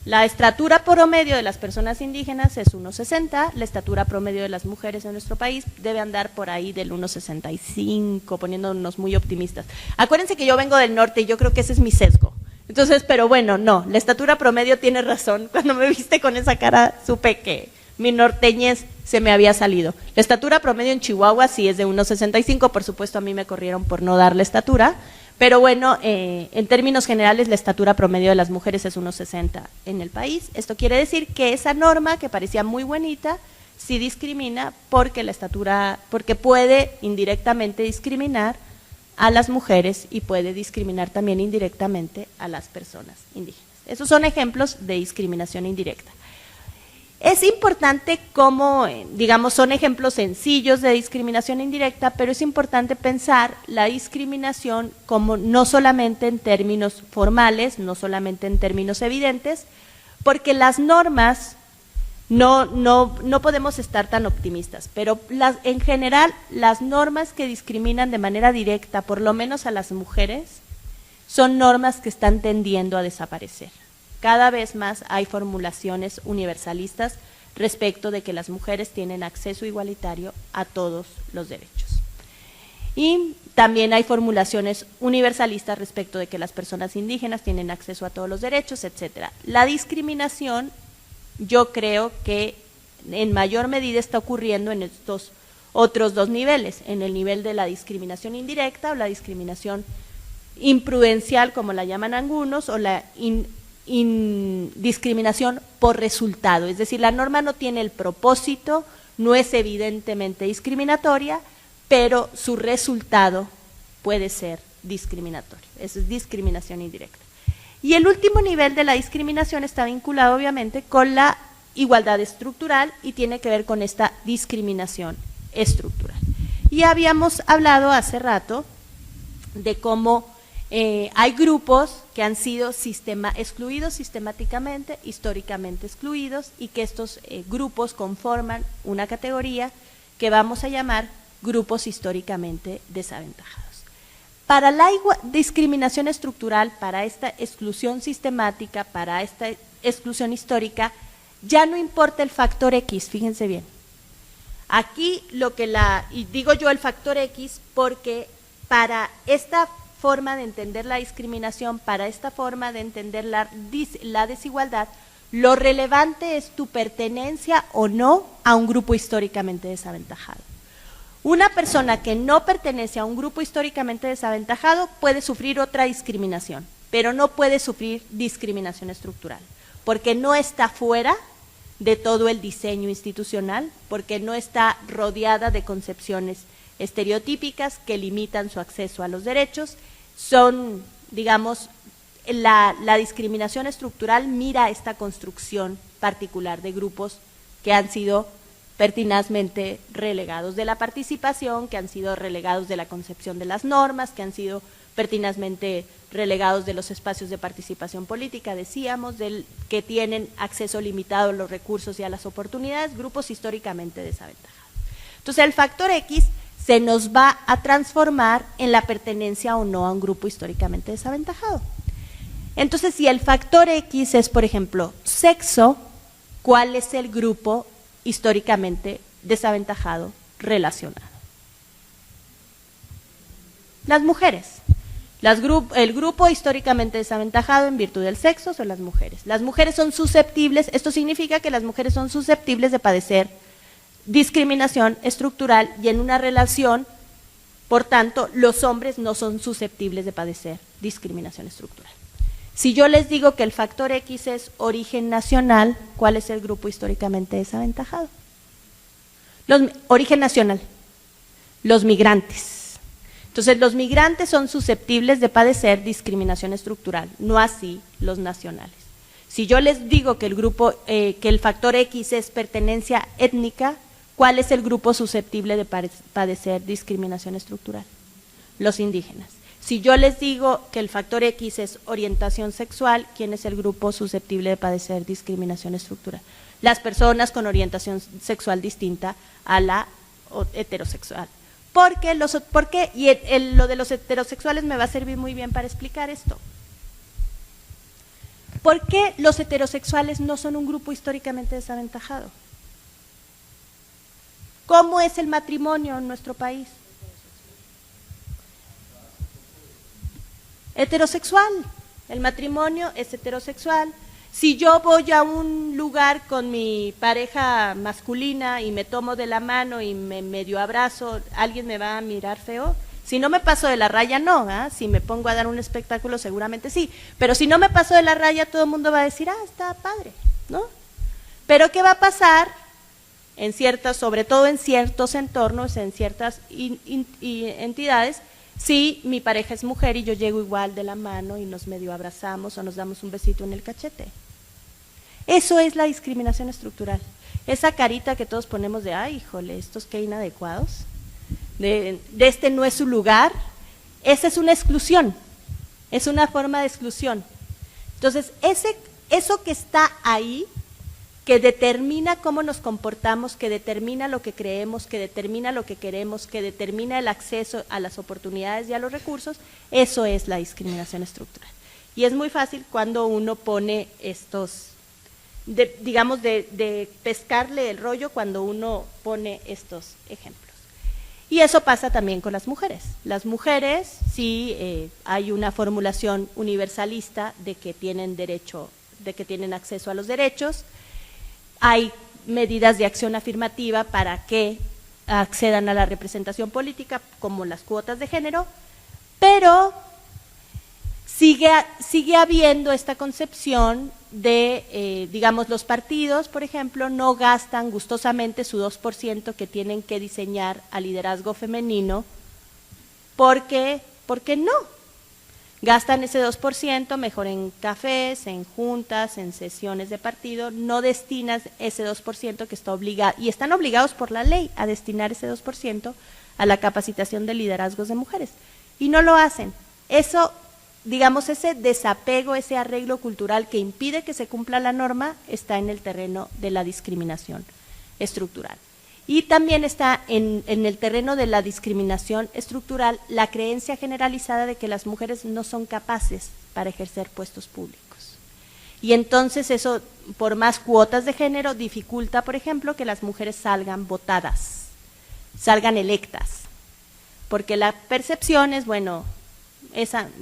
La estatura promedio de las personas indígenas es 1.60, la estatura promedio de las mujeres en nuestro país debe andar por ahí del 1.65, poniéndonos muy optimistas. Acuérdense que yo vengo del norte y yo creo que ese es mi sesgo. Entonces, pero bueno, no, la estatura promedio tiene razón. Cuando me viste con esa cara, supe que mi norteñez se me había salido. La estatura promedio en Chihuahua sí es de 1.65, por supuesto a mí me corrieron por no dar la estatura. Pero bueno, en términos generales la estatura promedio de las mujeres es 1.60 en el país. Esto quiere decir que esa norma, que parecía muy bonita, sí discrimina porque porque puede indirectamente discriminar a las mujeres y puede discriminar también indirectamente a las personas indígenas. Esos son ejemplos de discriminación indirecta. Es importante cómo, digamos, son ejemplos sencillos de discriminación indirecta, pero es importante pensar la discriminación como no solamente en términos formales, no solamente en términos evidentes, porque las normas no podemos estar tan optimistas, pero en general las normas que discriminan de manera directa, por lo menos a las mujeres, son normas que están tendiendo a desaparecer. Cada vez más hay formulaciones universalistas respecto de que las mujeres tienen acceso igualitario a todos los derechos. Y también hay formulaciones universalistas respecto de que las personas indígenas tienen acceso a todos los derechos, etcétera. La discriminación, yo creo que en mayor medida está ocurriendo en estos otros dos niveles, en el nivel de la discriminación indirecta o la discriminación imprudencial, como la llaman algunos, o la discriminación por resultado, es decir, la norma no tiene el propósito, no es evidentemente discriminatoria, pero su resultado puede ser discriminatorio, eso es discriminación indirecta. Y el último nivel de la discriminación está vinculado obviamente con la igualdad estructural y tiene que ver con esta discriminación estructural. Y habíamos hablado hace rato de cómo hay grupos que han sido excluidos sistemáticamente, históricamente excluidos, y que estos grupos conforman una categoría que vamos a llamar grupos históricamente desaventajados. Para la discriminación estructural, para esta exclusión sistemática, para esta exclusión histórica, ya no importa el factor X, fíjense bien. Aquí y digo yo el factor X porque para esta forma de entender la discriminación, para esta forma de entender la desigualdad, lo relevante es tu pertenencia o no a un grupo históricamente desaventajado. Una persona que no pertenece a un grupo históricamente desaventajado puede sufrir otra discriminación, pero no puede sufrir discriminación estructural, porque no está fuera de todo el diseño institucional, porque no está rodeada de concepciones estereotípicas que limitan su acceso a los derechos. Son, digamos, la discriminación estructural mira esta construcción particular de grupos que han sido pertinazmente relegados de la participación, que han sido relegados de la concepción de las normas, que han sido pertinazmente relegados de los espacios de participación política, decíamos, que tienen acceso limitado a los recursos y a las oportunidades, grupos históricamente desaventajados. Entonces, el factor X se nos va a transformar en la pertenencia o no a un grupo históricamente desaventajado. Entonces, si el factor X es, por ejemplo, sexo, ¿cuál es el grupo históricamente desaventajado relacionado? Las mujeres. El grupo históricamente desaventajado en virtud del sexo son las mujeres. Las mujeres son susceptibles, esto significa que las mujeres son susceptibles de padecer discriminación estructural y en una relación Por tanto, los hombres no son susceptibles de padecer discriminación estructural. Si yo les digo que el factor X es origen nacional, ¿cuál es el grupo históricamente desaventajado? Origen nacional, los migrantes. Entonces, los migrantes son susceptibles de padecer discriminación estructural, no así los nacionales. Si yo les digo que el factor X es pertenencia étnica, ¿cuál es el grupo susceptible de padecer discriminación estructural? Los indígenas. Si yo les digo que el factor X es orientación sexual, ¿quién es el grupo susceptible de padecer discriminación estructural? Las personas con orientación sexual distinta a la heterosexual. Lo de los heterosexuales me va a servir muy bien para explicar esto. ¿Por qué los heterosexuales no son un grupo históricamente desaventajado? ¿Cómo es el matrimonio en nuestro país? Heterosexual. El matrimonio es heterosexual. Si yo voy a un lugar con mi pareja masculina y me tomo de la mano y me medio abrazo, ¿alguien me va a mirar feo? Si no me paso de la raya, no. Si me pongo a dar un espectáculo, seguramente sí. Pero si no me paso de la raya, todo el mundo va a decir, está padre, ¿no? Pero ¿qué va a pasar? Sobre todo en ciertos entornos, en ciertas entidades, si mi pareja es mujer y yo llego igual de la mano y nos medio abrazamos o nos damos un besito en el cachete. Eso es la discriminación estructural. Esa carita que todos ponemos de, ay, híjole, estos qué inadecuados, de este no es su lugar, esa es una exclusión, es una forma de exclusión. Entonces, eso que está ahí, que determina cómo nos comportamos, que determina lo que creemos, que determina lo que queremos, que determina el acceso a las oportunidades y a los recursos, eso es la discriminación estructural. Y es muy fácil cuando uno pone de pescarle el rollo cuando uno pone estos ejemplos. Y eso pasa también con las mujeres. Las mujeres, sí, hay una formulación universalista de que tienen acceso a los derechos. Hay medidas de acción afirmativa para que accedan a la representación política, como las cuotas de género, pero sigue habiendo esta concepción de, los partidos, por ejemplo, no gastan gustosamente su 2% que tienen que diseñar a liderazgo femenino, porque no. Gastan ese 2% mejor en cafés, en juntas, en sesiones de partido, no destinas ese 2% que está obligado, y están obligados por la ley a destinar ese 2% a la capacitación de liderazgos de mujeres, y no lo hacen. Eso, ese desapego, ese arreglo cultural que impide que se cumpla la norma, está en el terreno de la discriminación estructural. Y también está en el terreno de la discriminación estructural la creencia generalizada de que las mujeres no son capaces para ejercer puestos públicos. Y entonces eso, por más cuotas de género, dificulta, por ejemplo, que las mujeres salgan votadas, salgan electas. Porque la percepción es,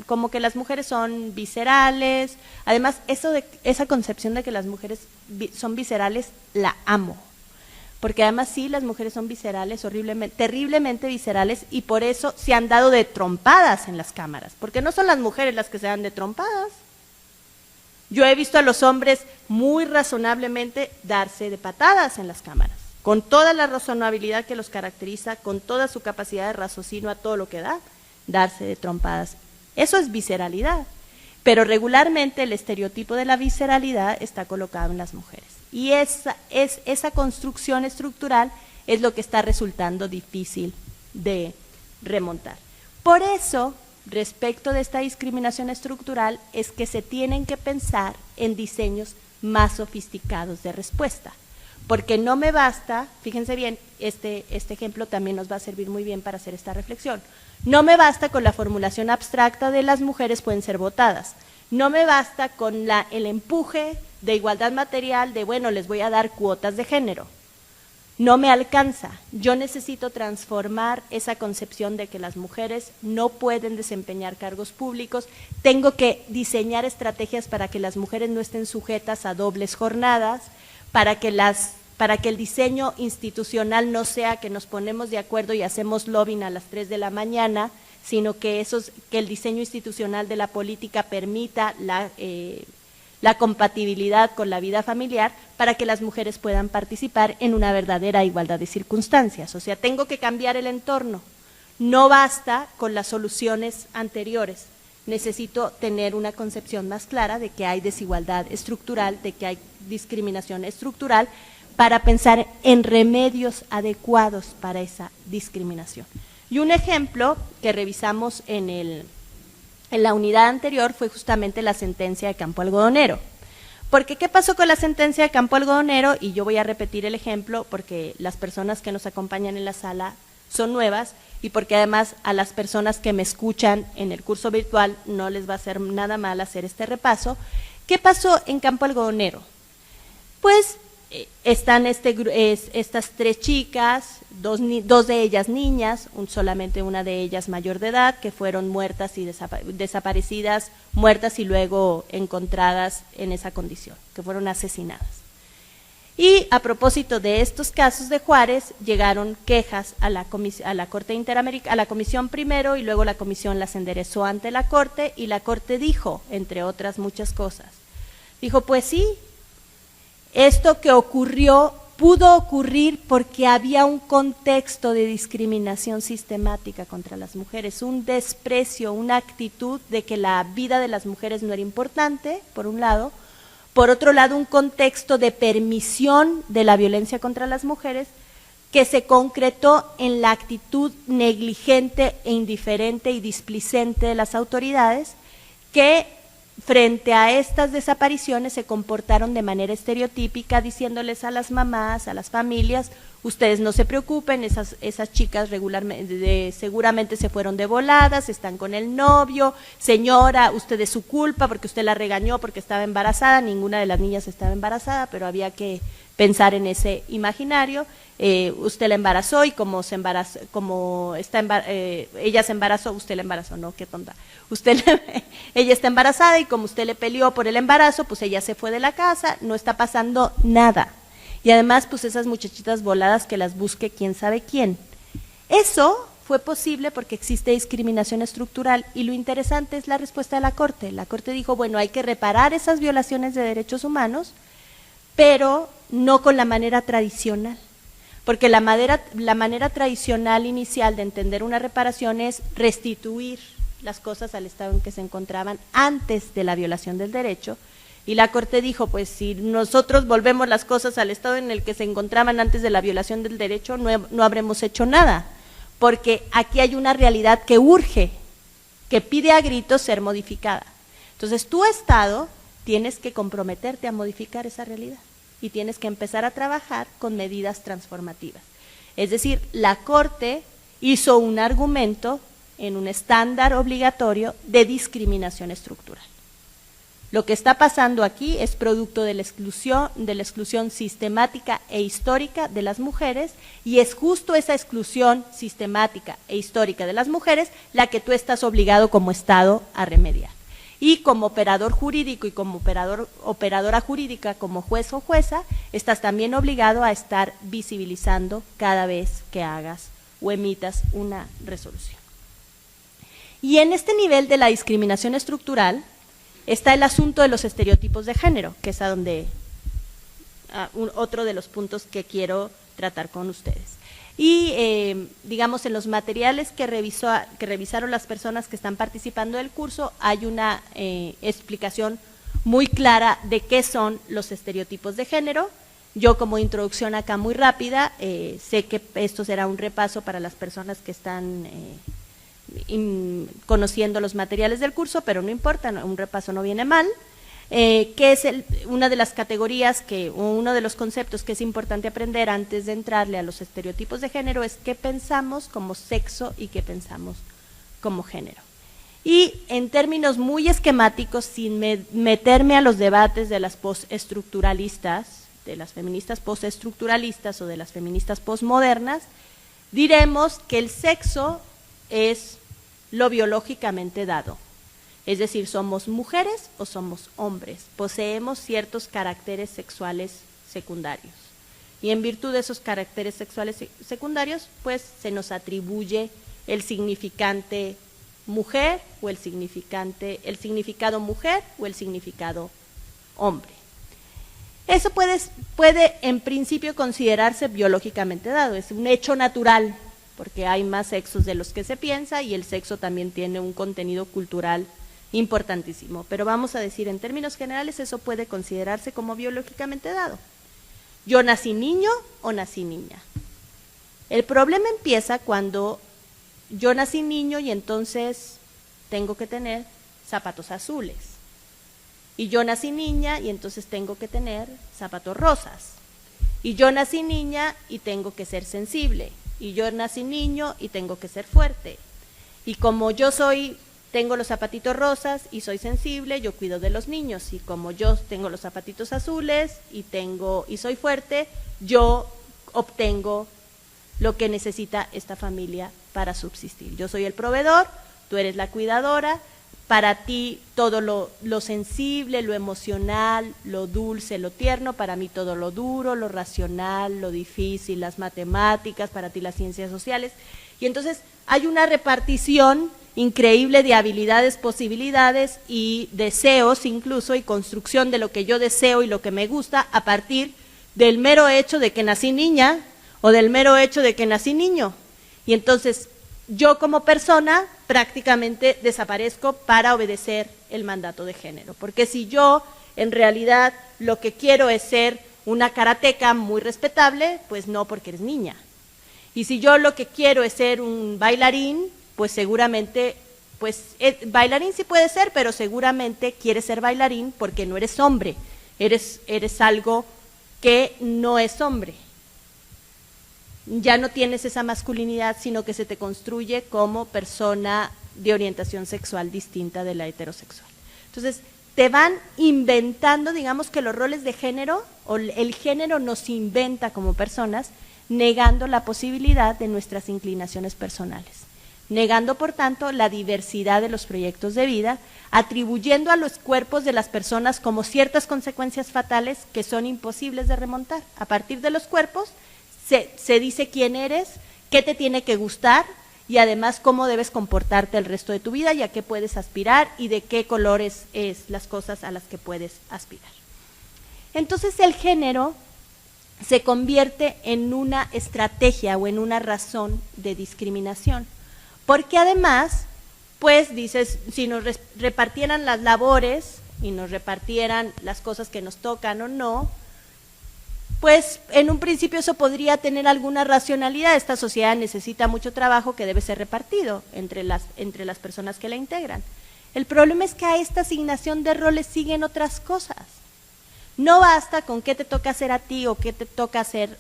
como que las mujeres son viscerales. Además, esa concepción de que las mujeres son viscerales, la amo. Porque además sí, las mujeres son viscerales, terriblemente viscerales, y por eso se han dado de trompadas en las cámaras, porque no son las mujeres las que se dan de trompadas. Yo he visto a los hombres muy razonablemente darse de patadas en las cámaras, con toda la razonabilidad que los caracteriza, con toda su capacidad de raciocinio a todo lo que da, darse de trompadas. Eso es visceralidad, pero regularmente el estereotipo de la visceralidad está colocado en las mujeres. Y esa construcción estructural es lo que está resultando difícil de remontar. Por eso, respecto de esta discriminación estructural, es que se tienen que pensar en diseños más sofisticados de respuesta. Porque no me basta, fíjense bien, este ejemplo también nos va a servir muy bien para hacer esta reflexión. No me basta con la formulación abstracta de las mujeres pueden ser votadas. No me basta con el empuje de igualdad material de, les voy a dar cuotas de género. No me alcanza. Yo necesito transformar esa concepción de que las mujeres no pueden desempeñar cargos públicos. Tengo que diseñar estrategias para que las mujeres no estén sujetas a dobles jornadas, para que las para que el diseño institucional no sea que nos ponemos de acuerdo y hacemos lobbying a las 3 de la mañana, sino que el diseño institucional de la política permita la compatibilidad con la vida familiar para que las mujeres puedan participar en una verdadera igualdad de circunstancias. O sea, tengo que cambiar el entorno. No basta con las soluciones anteriores. Necesito tener una concepción más clara de que hay desigualdad estructural, de que hay discriminación estructural, para pensar en remedios adecuados para esa discriminación. Y un ejemplo que revisamos en la unidad anterior fue justamente la sentencia de Campo Algodonero. Porque ¿qué pasó con la sentencia de Campo Algodonero? Y yo voy a repetir el ejemplo porque las personas que nos acompañan en la sala son nuevas y porque además a las personas que me escuchan en el curso virtual no les va a hacer nada mal hacer este repaso. ¿Qué pasó en Campo Algodonero? Pues están estas 3 chicas, dos de ellas niñas, solamente una de ellas mayor de edad, que fueron muertas y desaparecidas, muertas y luego encontradas en esa condición, que fueron asesinadas. Y a propósito de estos casos de Juárez, llegaron quejas a la Corte Interamericana, a la Comisión primero, y luego la Comisión las enderezó ante la Corte, y la Corte dijo, entre otras muchas cosas, dijo, pues sí, esto que ocurrió pudo ocurrir porque había un contexto de discriminación sistemática contra las mujeres, un desprecio, una actitud de que la vida de las mujeres no era importante, por un lado, por otro lado un contexto de permisión de la violencia contra las mujeres que se concretó en la actitud negligente e indiferente y displicente de las autoridades que frente a estas desapariciones se comportaron de manera estereotípica, diciéndoles a las mamás, a las familias, ustedes no se preocupen, esas chicas seguramente se fueron de voladas, están con el novio, señora, usted es su culpa porque usted la regañó porque estaba embarazada, ninguna de las niñas estaba embarazada, pero había que pensar en ese imaginario, usted la embarazó y como ella se embarazó, usted la embarazó, no, qué tonta, ella está embarazada y como usted le peleó por el embarazo, pues ella se fue de la casa, no está pasando nada. Y además, pues esas muchachitas voladas que las busque quién sabe quién. Eso fue posible porque existe discriminación estructural y lo interesante es la respuesta de la Corte. La Corte dijo, bueno, hay que reparar esas violaciones de derechos humanos, pero no con la manera tradicional. Porque la manera tradicional inicial de entender una reparación es restituir las cosas al estado en que se encontraban antes de la violación del derecho, y la Corte dijo, pues si nosotros volvemos las cosas al estado en el que se encontraban antes de la violación del derecho, no habremos hecho nada, porque aquí hay una realidad que urge, que pide a gritos ser modificada. Entonces, tu Estado tienes que comprometerte a modificar esa realidad y tienes que empezar a trabajar con medidas transformativas. Es decir, la Corte hizo un argumento en un estándar obligatorio de discriminación estructural. Lo que está pasando aquí es producto de la exclusión sistemática e histórica de las mujeres, y es justo esa exclusión sistemática e histórica de las mujeres la que tú estás obligado como Estado a remediar. Y como operador jurídico y como operadora jurídica, como juez o jueza, estás también obligado a estar visibilizando cada vez que hagas o emitas una resolución. Y en este nivel de la discriminación estructural está el asunto de los estereotipos de género, que es otro de los puntos que quiero tratar con ustedes. Y digamos, en los materiales que revisaron las personas que están participando del curso, hay una explicación muy clara de qué son los estereotipos de género. Yo, como introducción acá muy rápida, sé que esto será un repaso para las personas que están conociendo los materiales del curso, pero no importa, un repaso no viene mal. Que es una de las categorías uno de los conceptos que es importante aprender antes de entrarle a los estereotipos de género es qué pensamos como sexo y qué pensamos como género. Y en términos muy esquemáticos, sin meterme a los debates de las postestructuralistas, de las feministas postestructuralistas o de las feministas postmodernas, diremos que el sexo es lo biológicamente dado. Es decir, somos mujeres o somos hombres, poseemos ciertos caracteres sexuales secundarios. y en virtud de esos caracteres sexuales secundarios, pues se nos atribuye el significante mujer o el significado mujer o el significado hombre. Eso puede en principio considerarse biológicamente dado, es un hecho natural, porque hay más sexos de los que se piensa y el sexo también tiene un contenido cultural importantísimo. Pero vamos a decir, en términos generales, eso puede considerarse como biológicamente dado. Yo nací niño o nací niña. El problema empieza cuando yo nací niño y entonces tengo que tener zapatos azules. Y yo nací niña y entonces tengo que tener zapatos rosas. Y yo nací niña y tengo que ser sensible. Y yo nací niño y tengo que ser fuerte. Y como yo tengo los zapatitos rosas y soy sensible, yo cuido de los niños. Y como yo tengo los zapatitos azules y soy fuerte, yo obtengo lo que necesita esta familia para subsistir. Yo soy el proveedor, tú eres la cuidadora. Para ti todo lo sensible, lo emocional, lo dulce, lo tierno, para mí todo lo duro, lo racional, lo difícil, las matemáticas, para ti las ciencias sociales. Y entonces hay una repartición increíble de habilidades, posibilidades y deseos incluso, y construcción de lo que yo deseo y lo que me gusta a partir del mero hecho de que nací niña o del mero hecho de que nací niño. Y entonces yo como persona prácticamente desaparezco para obedecer el mandato de género, porque si yo en realidad lo que quiero es ser una karateca muy respetable, pues no, porque eres niña. Y si yo lo que quiero es ser un bailarín, pues seguramente, bailarín sí puede ser, pero seguramente quieres ser bailarín porque no eres hombre, eres algo que no es hombre. Ya no tienes esa masculinidad, sino que se te construye como persona de orientación sexual distinta de la heterosexual. Entonces, te van inventando, digamos que los roles de género, o el género nos inventa como personas, negando la posibilidad de nuestras inclinaciones personales, negando, por tanto, la diversidad de los proyectos de vida, atribuyendo a los cuerpos de las personas como ciertas consecuencias fatales que son imposibles de remontar. A partir de los cuerpos, se dice quién eres, qué te tiene que gustar y además cómo debes comportarte el resto de tu vida y a qué puedes aspirar y de qué colores es las cosas a las que puedes aspirar. Entonces el género se convierte en una estrategia o en una razón de discriminación, porque además, pues dices, si nos repartieran las labores y nos repartieran las cosas que nos tocan o no, pues en un principio eso podría tener alguna racionalidad. Esta sociedad necesita mucho trabajo que debe ser repartido entre las personas que la integran. El problema es que a esta asignación de roles siguen otras cosas. No basta con qué te toca hacer a ti o qué te toca hacer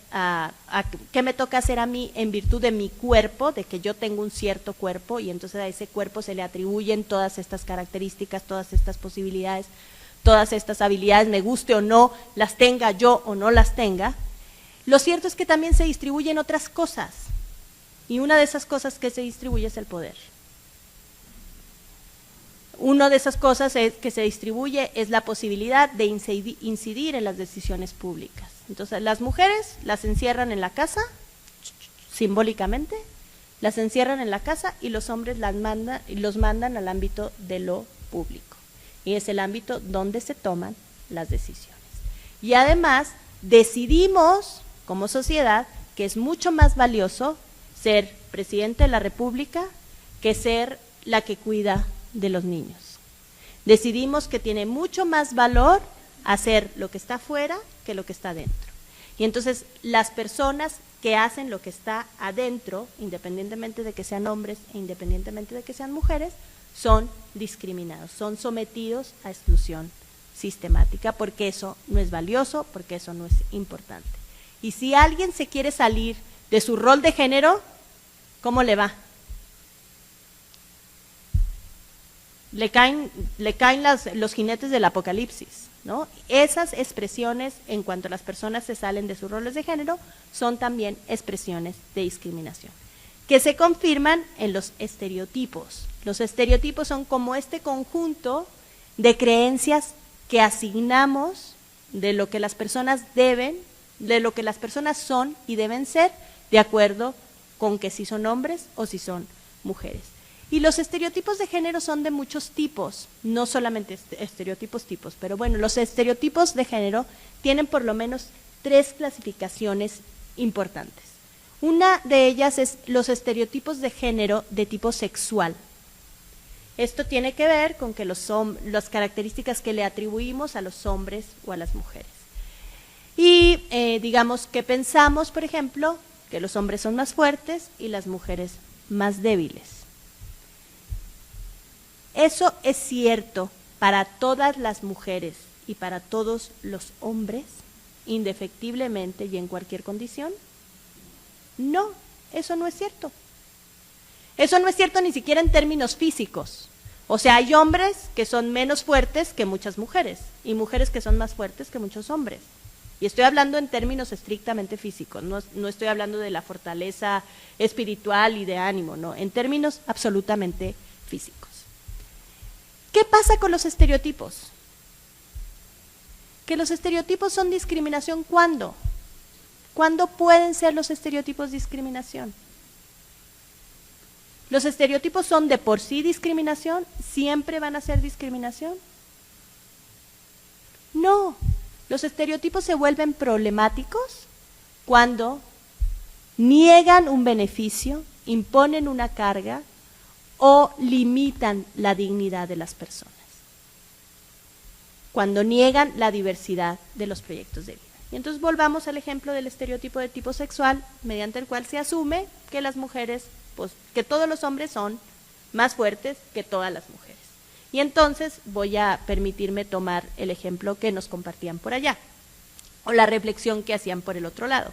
qué me toca hacer a mí en virtud de mi cuerpo, de que yo tengo un cierto cuerpo y entonces a ese cuerpo se le atribuyen todas estas características, todas estas posibilidades, todas estas habilidades, me guste o no, las tenga yo o no las tenga. Lo cierto es que también se distribuyen otras cosas, y una de esas cosas que se distribuye es el poder. Una de esas cosas que se distribuye es la posibilidad de incidir en las decisiones públicas. Entonces, las mujeres las encierran en la casa, simbólicamente, las encierran en la casa y los hombres los mandan al ámbito de lo público. Y es el ámbito donde se toman las decisiones. Y además decidimos como sociedad que es mucho más valioso ser presidente de la República que ser la que cuida de los niños. Decidimos que tiene mucho más valor hacer lo que está afuera que lo que está adentro. Y entonces las personas que hacen lo que está adentro, independientemente de que sean hombres e independientemente de que sean mujeres, son discriminados, son sometidos a exclusión sistemática, porque eso no es valioso, porque eso no es importante. Y si alguien se quiere salir de su rol de género, ¿cómo le va? Le caen los jinetes del apocalipsis, ¿no? Esas expresiones, en cuanto las personas se salen de sus roles de género, son también expresiones de discriminación, que se confirman en los estereotipos. Los estereotipos son como este conjunto de creencias que asignamos de lo que las personas deben de lo que las personas son y deben ser, de acuerdo con que si son hombres o si son mujeres. Y los estereotipos de género son de muchos tipos, no solamente estereotipos, pero bueno, los estereotipos de género tienen por lo menos 3 clasificaciones importantes. Una de ellas es los estereotipos de género de tipo sexual. Esto tiene que ver con que las características que le atribuimos a los hombres o a las mujeres. Y digamos que pensamos, por ejemplo, que los hombres son más fuertes y las mujeres más débiles. Eso es cierto para todas las mujeres y para todos los hombres, indefectiblemente y en cualquier condición. No, eso no es cierto. Eso no es cierto ni siquiera en términos físicos. O sea, hay hombres que son menos fuertes que muchas mujeres y mujeres que son más fuertes que muchos hombres. Y estoy hablando en términos estrictamente físicos, no estoy hablando de la fortaleza espiritual y de ánimo, no, en términos absolutamente físicos. ¿Qué pasa con los estereotipos? Que los estereotipos son discriminación, ¿cuándo? ¿Cuándo pueden ser los estereotipos discriminación? ¿Los estereotipos son de por sí discriminación? ¿Siempre van a ser discriminación? No, los estereotipos se vuelven problemáticos cuando niegan un beneficio, imponen una carga o limitan la dignidad de las personas. Cuando niegan la diversidad de los proyectos de vida. Y entonces volvamos al ejemplo del estereotipo de tipo sexual, mediante el cual se asume que las mujeres, pues que todos los hombres son más fuertes que todas las mujeres. Y entonces voy a permitirme tomar el ejemplo que nos compartían por allá, o la reflexión que hacían por el otro lado.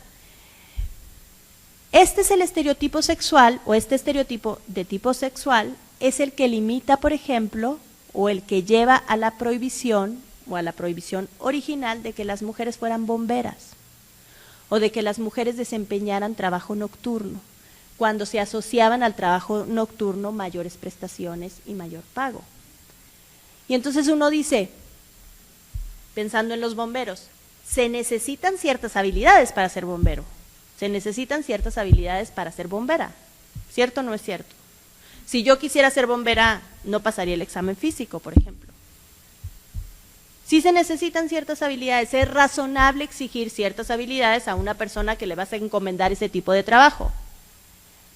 Este es el estereotipo sexual, o este estereotipo de tipo sexual, es el que limita, por ejemplo, o el que lleva a la prohibición, o a la prohibición original de que las mujeres fueran bomberas, o de que las mujeres desempeñaran trabajo nocturno, cuando se asociaban al trabajo nocturno mayores prestaciones y mayor pago. Y entonces uno dice, pensando en los bomberos, se necesitan ciertas habilidades para ser bombero, se necesitan ciertas habilidades para ser bombera, ¿cierto o no es cierto? Si yo quisiera ser bombera, no pasaría el examen físico, por ejemplo. Sí se necesitan ciertas habilidades, es razonable exigir ciertas habilidades a una persona que le vas a encomendar ese tipo de trabajo.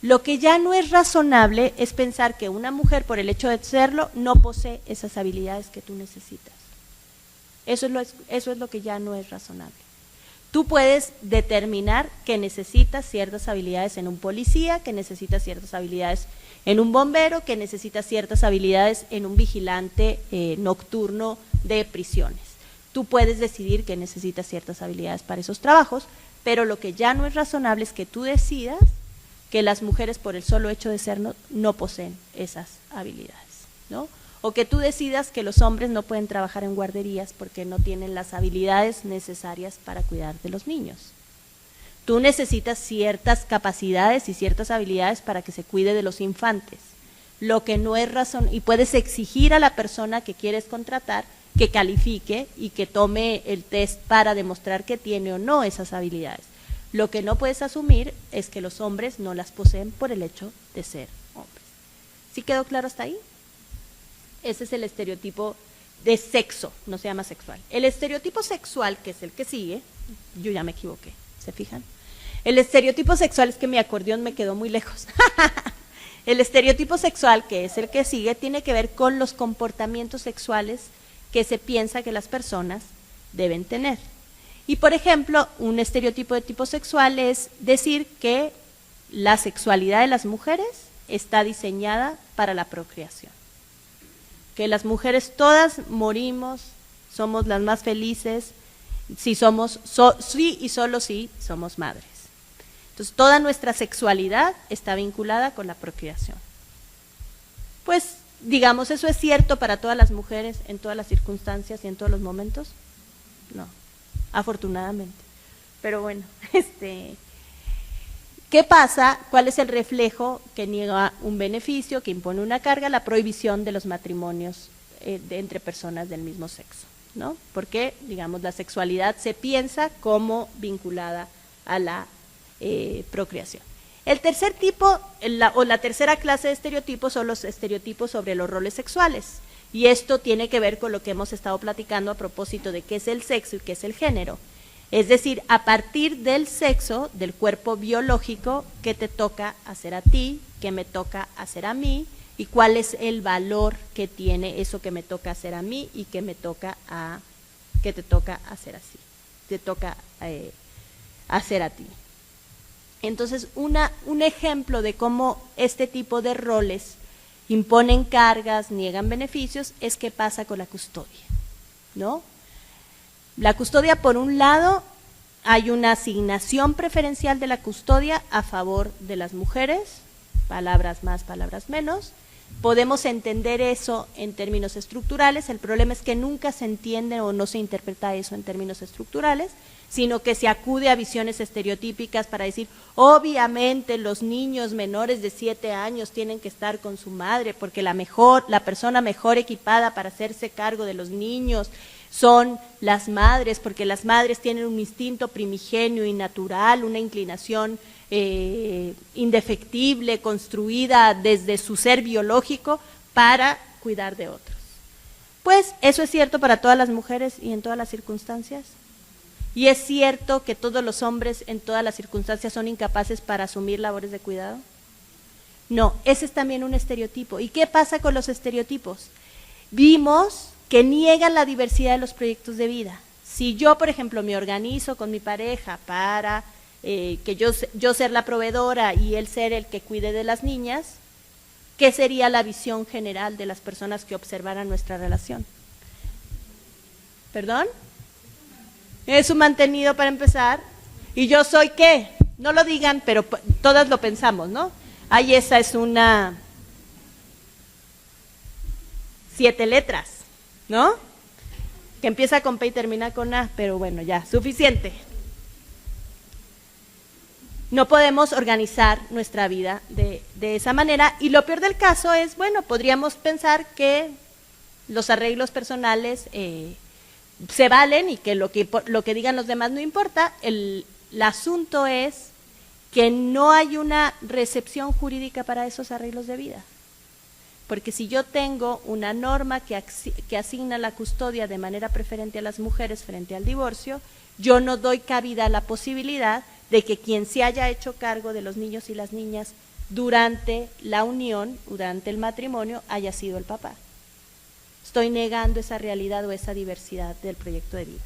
Lo que ya no es razonable es pensar que una mujer, por el hecho de serlo, no posee esas habilidades que tú necesitas. Eso es lo que ya no es razonable. Tú puedes determinar que necesitas ciertas habilidades en un policía, que necesitas ciertas habilidades en un bombero, que necesitas ciertas habilidades en un vigilante nocturno de prisiones. Tú puedes decidir que necesitas ciertas habilidades para esos trabajos, pero lo que ya no es razonable es que tú decidas que las mujeres por el solo hecho de ser no poseen esas habilidades, ¿no? O que tú decidas que los hombres no pueden trabajar en guarderías porque no tienen las habilidades necesarias para cuidar de los niños. Tú necesitas ciertas capacidades y ciertas habilidades para que se cuide de los infantes. Lo que no es razón, y puedes exigir a la persona que quieres contratar que califique y que tome el test para demostrar que tiene o no esas habilidades. Lo que no puedes asumir es que los hombres no las poseen por el hecho de ser hombres. ¿Sí quedó claro hasta ahí? Ese es el estereotipo de sexo, no se llama sexual. El estereotipo sexual, que es el que sigue, yo ya me equivoqué, ¿se fijan? El estereotipo sexual, es que mi acordeón me quedó muy lejos. El estereotipo sexual, que es el que sigue, tiene que ver con los comportamientos sexuales que se piensa que las personas deben tener. Y por ejemplo, un estereotipo de tipo sexual es decir que la sexualidad de las mujeres está diseñada para la procreación. Que las mujeres todas morimos, somos las más felices, si somos, sí y solo si somos madres. Entonces, toda nuestra sexualidad está vinculada con la procreación. Pues, digamos, ¿eso es cierto para todas las mujeres en todas las circunstancias y en todos los momentos? No, afortunadamente. Pero bueno, ¿qué pasa? ¿Cuál es el reflejo que niega un beneficio, que impone una carga? La prohibición de los matrimonios entre personas del mismo sexo. ¿no? Porque, digamos, la sexualidad se piensa como vinculada a la procreación. El tercer tipo, o la tercera clase de estereotipos son los estereotipos sobre los roles sexuales. Y esto tiene que ver con lo que hemos estado platicando a propósito de qué es el sexo y qué es el género. Es decir, a partir del sexo, del cuerpo biológico, qué te toca hacer a ti, qué me toca hacer a mí, y cuál es el valor que tiene eso que me toca hacer a mí y que te toca hacer así, te toca hacer a ti. Entonces, un ejemplo de cómo este tipo de roles imponen cargas, niegan beneficios, es qué pasa con la custodia, ¿no? La custodia, por un lado, hay una asignación preferencial de la custodia a favor de las mujeres, palabras más, palabras menos. Podemos entender eso en términos estructurales, el problema es que nunca se entiende o no se interpreta eso en términos estructurales, sino que se acude a visiones estereotípicas para decir, obviamente los niños menores de 7 años tienen que estar con su madre, porque la persona mejor equipada para hacerse cargo de los niños son las madres, porque las madres tienen un instinto primigenio y natural, una inclinación indefectible, construida desde su ser biológico para cuidar de otros. Pues eso es cierto para todas las mujeres y en todas las circunstancias. Y es cierto que todos los hombres en todas las circunstancias son incapaces para asumir labores de cuidado. No, ese es también un estereotipo. ¿Y qué pasa con los estereotipos? Vimos que niegan la diversidad de los proyectos de vida. Si yo, por ejemplo, me organizo con mi pareja para que yo ser la proveedora y él ser el que cuide de las niñas, ¿qué sería la visión general de las personas que observaran nuestra relación? ¿Perdón? Es un mantenido para empezar. ¿Y yo soy qué? No lo digan, pero todas lo pensamos, ¿no? Ay, esa es una 7 letras, ¿no? Que empieza con P y termina con A, pero bueno, ya, suficiente. No podemos organizar nuestra vida de esa manera, y lo peor del caso es, bueno, podríamos pensar que los arreglos personales se valen y que lo que digan los demás no importa. El asunto es que no hay una recepción jurídica para esos arreglos de vida. Porque si yo tengo una norma que asigna la custodia de manera preferente a las mujeres frente al divorcio, yo no doy cabida a la posibilidad de que quien se haya hecho cargo de los niños y las niñas durante la unión, durante el matrimonio, haya sido el papá. Estoy negando esa realidad o esa diversidad del proyecto de vida.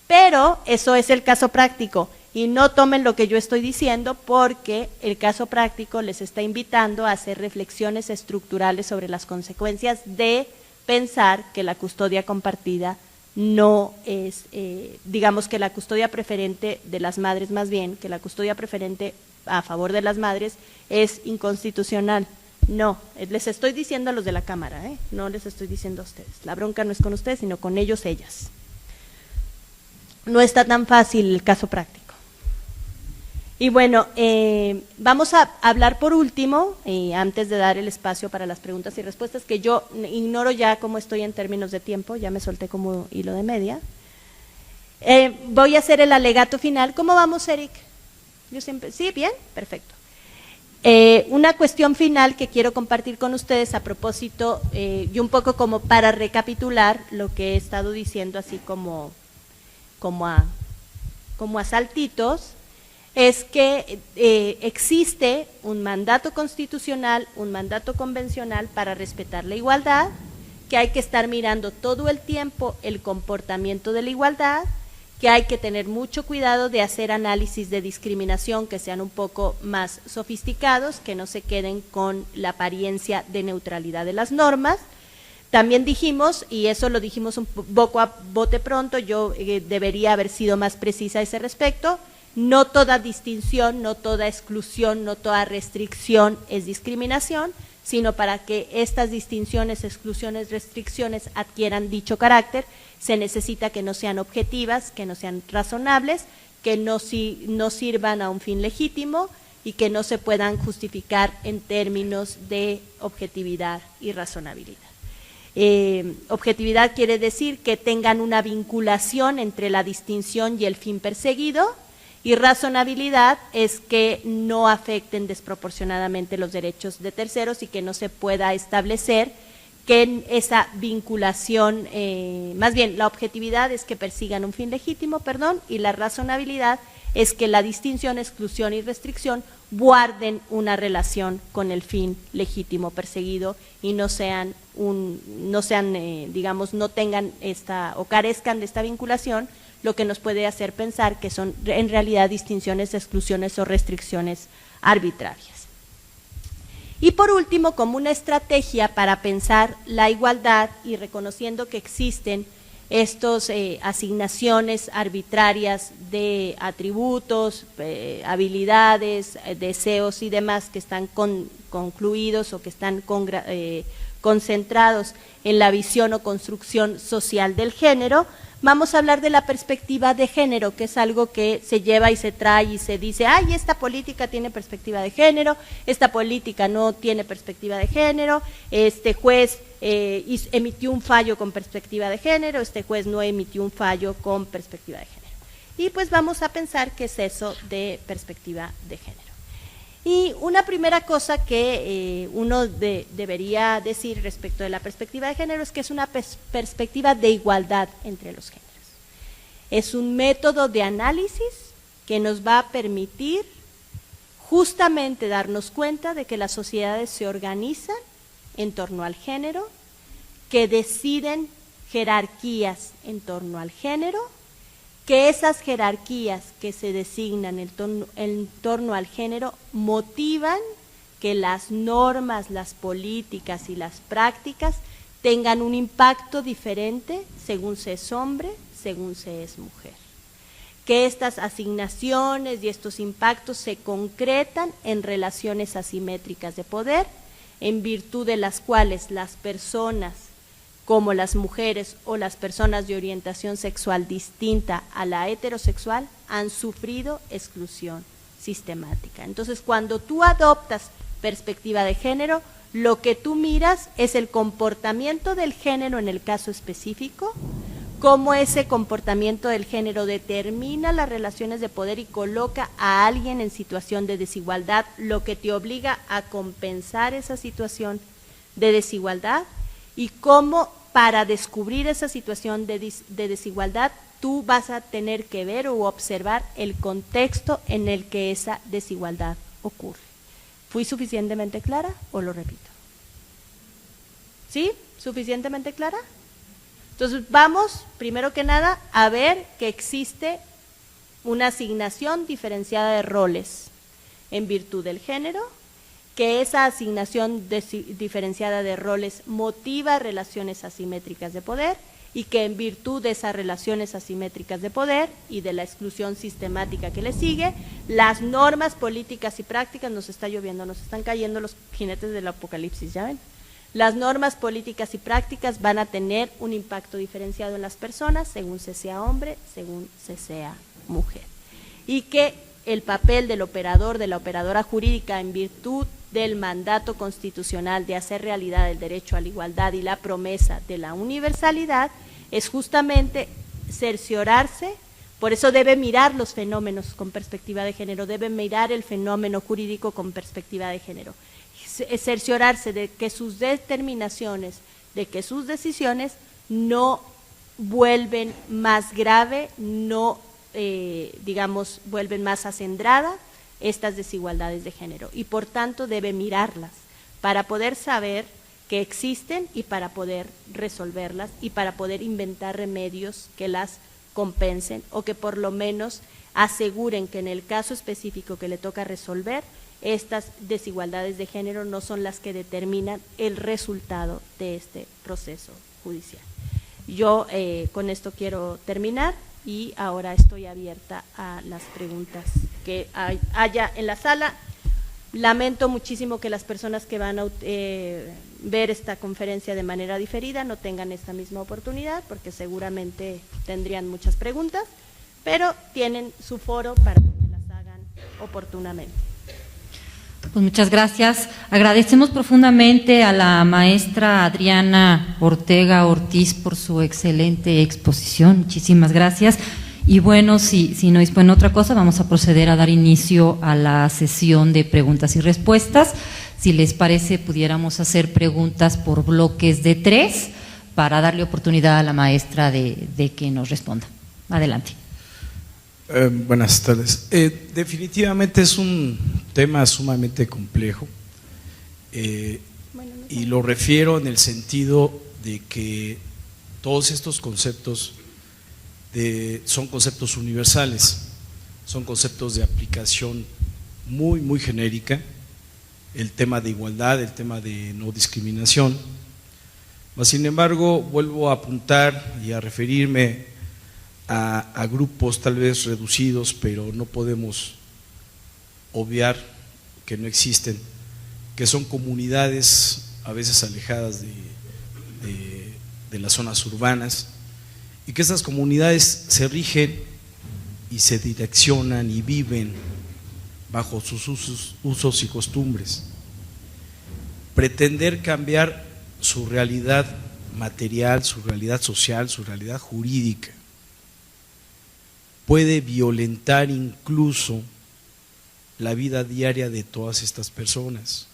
Pero eso es el caso práctico, y no tomen lo que yo estoy diciendo, porque el caso práctico les está invitando a hacer reflexiones estructurales sobre las consecuencias de pensar que la custodia compartida no es, digamos que la custodia preferente de las madres, más bien, que la custodia preferente a favor de las madres es inconstitucional. No, les estoy diciendo a los de la Cámara, no les estoy diciendo a ustedes. La bronca no es con ustedes, sino con ellos, ellas. No está tan fácil el caso práctico. Y bueno, vamos a hablar por último, antes de dar el espacio para las preguntas y respuestas, que yo ignoro ya cómo estoy en términos de tiempo, ya me solté como hilo de media. Voy a hacer el alegato final. ¿Cómo vamos, Eric? Yo siempre, ¿sí? ¿Bien? Perfecto. Una cuestión final que quiero compartir con ustedes a propósito, y un poco como para recapitular lo que he estado diciendo así como a saltitos, es que existe un mandato constitucional, un mandato convencional para respetar la igualdad, que hay que estar mirando todo el tiempo el comportamiento de la igualdad, que hay que tener mucho cuidado de hacer análisis de discriminación que sean un poco más sofisticados, que no se queden con la apariencia de neutralidad de las normas. También dijimos, y eso lo dijimos un poco a bote pronto, yo debería haber sido más precisa a ese respecto, no toda distinción, no toda exclusión, no toda restricción es discriminación, sino para que estas distinciones, exclusiones, restricciones adquieran dicho carácter, se necesita que no sean objetivas, que no sean razonables, que no sirvan a un fin legítimo y que no se puedan justificar en términos de objetividad y razonabilidad. Objetividad quiere decir que tengan una vinculación entre la distinción y el fin perseguido, y razonabilidad es que no afecten desproporcionadamente los derechos de terceros y que no se pueda establecer que esa vinculación, más bien la objetividad es que persigan un fin legítimo, y la razonabilidad es que la distinción, exclusión y restricción guarden una relación con el fin legítimo perseguido y no tengan o carezcan de esta vinculación, lo que nos puede hacer pensar que son en realidad distinciones, exclusiones o restricciones arbitrarias. Y por último, como una estrategia para pensar la igualdad y reconociendo que existen estas asignaciones arbitrarias de atributos, habilidades, deseos y demás que están concluidos o que están concentrados en la visión o construcción social del género, vamos a hablar de la perspectiva de género, que es algo que se lleva y se trae y se dice, ay, esta política tiene perspectiva de género, esta política no tiene perspectiva de género, este juez emitió un fallo con perspectiva de género, este juez no emitió un fallo con perspectiva de género. Y pues vamos a pensar qué es eso de perspectiva de género. Y una primera cosa que uno debería decir respecto de la perspectiva de género es que es una perspectiva de igualdad entre los géneros. Es un método de análisis que nos va a permitir justamente darnos cuenta de que las sociedades se organizan en torno al género, que deciden jerarquías en torno al género, que esas jerarquías que se designan en torno al género motivan que las normas, las políticas y las prácticas tengan un impacto diferente según se es hombre, según se es mujer. Que estas asignaciones y estos impactos se concretan en relaciones asimétricas de poder, en virtud de las cuales las personas como las mujeres o las personas de orientación sexual distinta a la heterosexual han sufrido exclusión sistemática. Entonces, cuando tú adoptas perspectiva de género, lo que tú miras es el comportamiento del género en el caso específico, cómo ese comportamiento del género determina las relaciones de poder y coloca a alguien en situación de desigualdad, lo que te obliga a compensar esa situación de desigualdad, y cómo para descubrir esa situación de desigualdad tú vas a tener que ver o observar el contexto en el que esa desigualdad ocurre. ¿Fui suficientemente clara o lo repito? ¿Sí? ¿Suficientemente clara? Entonces vamos, primero que nada, a ver que existe una asignación diferenciada de roles en virtud del género, que esa asignación diferenciada de roles motiva relaciones asimétricas de poder y que en virtud de esas relaciones asimétricas de poder y de la exclusión sistemática que le sigue, las normas políticas y prácticas, nos está lloviendo, nos están cayendo los jinetes del apocalipsis, ¿ya ven? Las normas políticas y prácticas van a tener un impacto diferenciado en las personas según se sea hombre, según se sea mujer. Y que el papel del operador, de la operadora jurídica en virtud del mandato constitucional de hacer realidad el derecho a la igualdad y la promesa de la universalidad es justamente cerciorarse, por eso debe mirar los fenómenos con perspectiva de género, debe mirar el fenómeno jurídico con perspectiva de género, cerciorarse de que sus determinaciones, de que sus decisiones no vuelven más grave, no vuelven más acendrada estas desigualdades de género y por tanto debe mirarlas para poder saber que existen y para poder resolverlas y para poder inventar remedios que las compensen o que por lo menos aseguren que en el caso específico que le toca resolver, estas desigualdades de género no son las que determinan el resultado de este proceso judicial. Yo con esto quiero terminar y ahora estoy abierta a las preguntas que haya en la sala. Lamento muchísimo que las personas que van a ver esta conferencia de manera diferida no tengan esta misma oportunidad, porque seguramente tendrían muchas preguntas, pero tienen su foro para que las hagan oportunamente. Pues muchas gracias. Agradecemos profundamente a la maestra Adriana Ortega Ortiz por su excelente exposición. Muchísimas gracias. Y bueno, si no dispone otra cosa, vamos a proceder a dar inicio a la sesión de preguntas y respuestas. Si les parece, pudiéramos hacer preguntas por bloques de 3 para darle oportunidad a la maestra de que nos responda. Adelante. Buenas tardes. Definitivamente es un tema sumamente complejo y lo refiero en el sentido de que todos estos conceptos son conceptos universales, son conceptos de aplicación muy, muy genérica, el tema de igualdad, el tema de no discriminación. Sin embargo, vuelvo a apuntar y a referirme a grupos tal vez reducidos, pero no podemos obviar que no existen, que son comunidades a veces alejadas de las zonas urbanas, y que esas comunidades se rigen y se direccionan y viven bajo sus usos y costumbres. Pretender cambiar su realidad material, su realidad social, su realidad jurídica, puede violentar incluso la vida diaria de todas estas personas.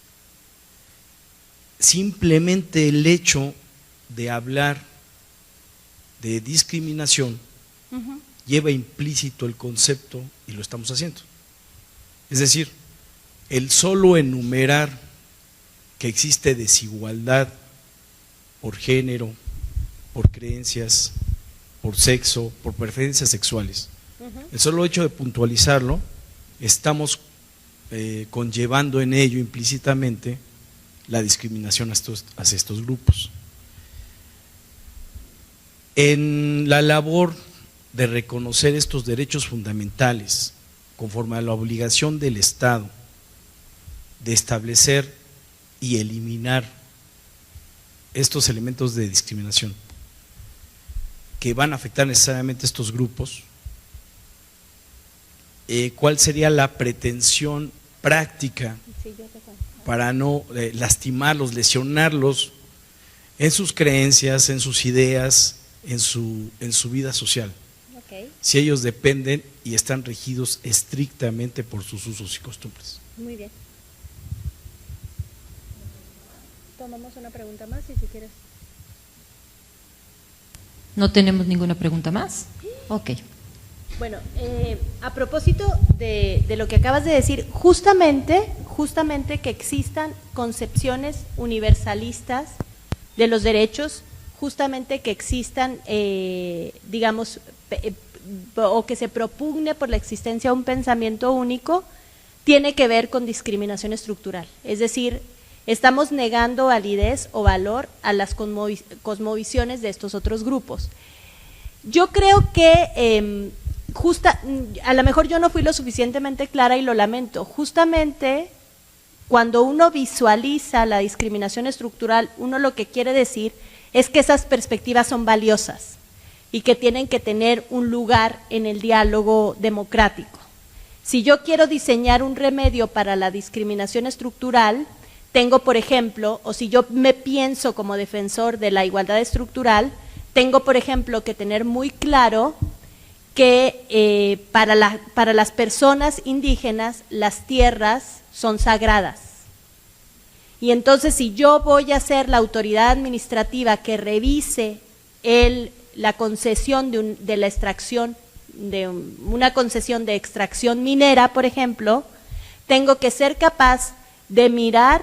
Simplemente el hecho de hablar de discriminación lleva implícito el concepto, y lo estamos haciendo. Es decir, el solo enumerar que existe desigualdad por género, por creencias, por sexo, por preferencias sexuales, el solo hecho de puntualizarlo, estamos conllevando en ello implícitamente la discriminación hacia estos grupos. En la labor de reconocer estos derechos fundamentales, conforme a la obligación del Estado de establecer y eliminar estos elementos de discriminación que van a afectar necesariamente a estos grupos, ¿cuál sería la pretensión práctica para no lastimarlos, lesionarlos en sus creencias, en sus ideas, en su vida social? Si ellos dependen y están regidos estrictamente por sus usos y costumbres. Muy bien. Tomamos una pregunta más, y si quieres. ¿No tenemos ninguna pregunta más? Ok. Bueno, a propósito de lo que acabas de decir, justamente que existan concepciones universalistas de los derechos, justamente que existan, digamos, o que se propugne por la existencia de un pensamiento único, tiene que ver con discriminación estructural. Es decir, estamos negando validez o valor a las cosmovisiones de estos otros grupos. Yo creo que a lo mejor yo no fui lo suficientemente clara y lo lamento. Justamente cuando uno visualiza la discriminación estructural, uno lo que quiere decir es que esas perspectivas son valiosas y que tienen que tener un lugar en el diálogo democrático. Si yo quiero diseñar un remedio para la discriminación estructural, tengo, por ejemplo, o si yo me pienso como defensor de la igualdad estructural, tengo, por ejemplo, que tener muy claro que para las personas indígenas las tierras son sagradas. Y entonces, si yo voy a ser la autoridad administrativa que revise la concesión de la extracción, de una concesión de extracción minera, por ejemplo, tengo que ser capaz de mirar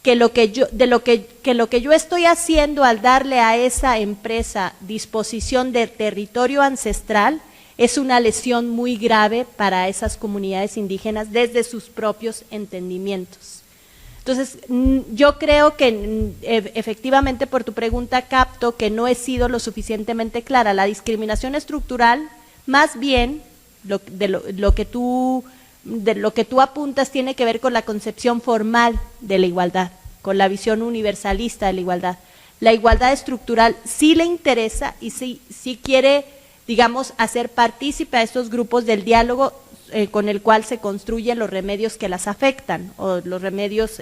que lo que yo estoy haciendo al darle a esa empresa disposición de territorio ancestral es una lesión muy grave para esas comunidades indígenas desde sus propios entendimientos. Entonces, yo creo que efectivamente por tu pregunta capto que no he sido lo suficientemente clara. La discriminación estructural, más bien, de lo que tú apuntas tiene que ver con la concepción formal de la igualdad, con la visión universalista de la igualdad. La igualdad estructural sí le interesa y sí quiere, digamos, hacer partícipe a estos grupos del diálogo con el cual se construyen los remedios que las afectan o los remedios,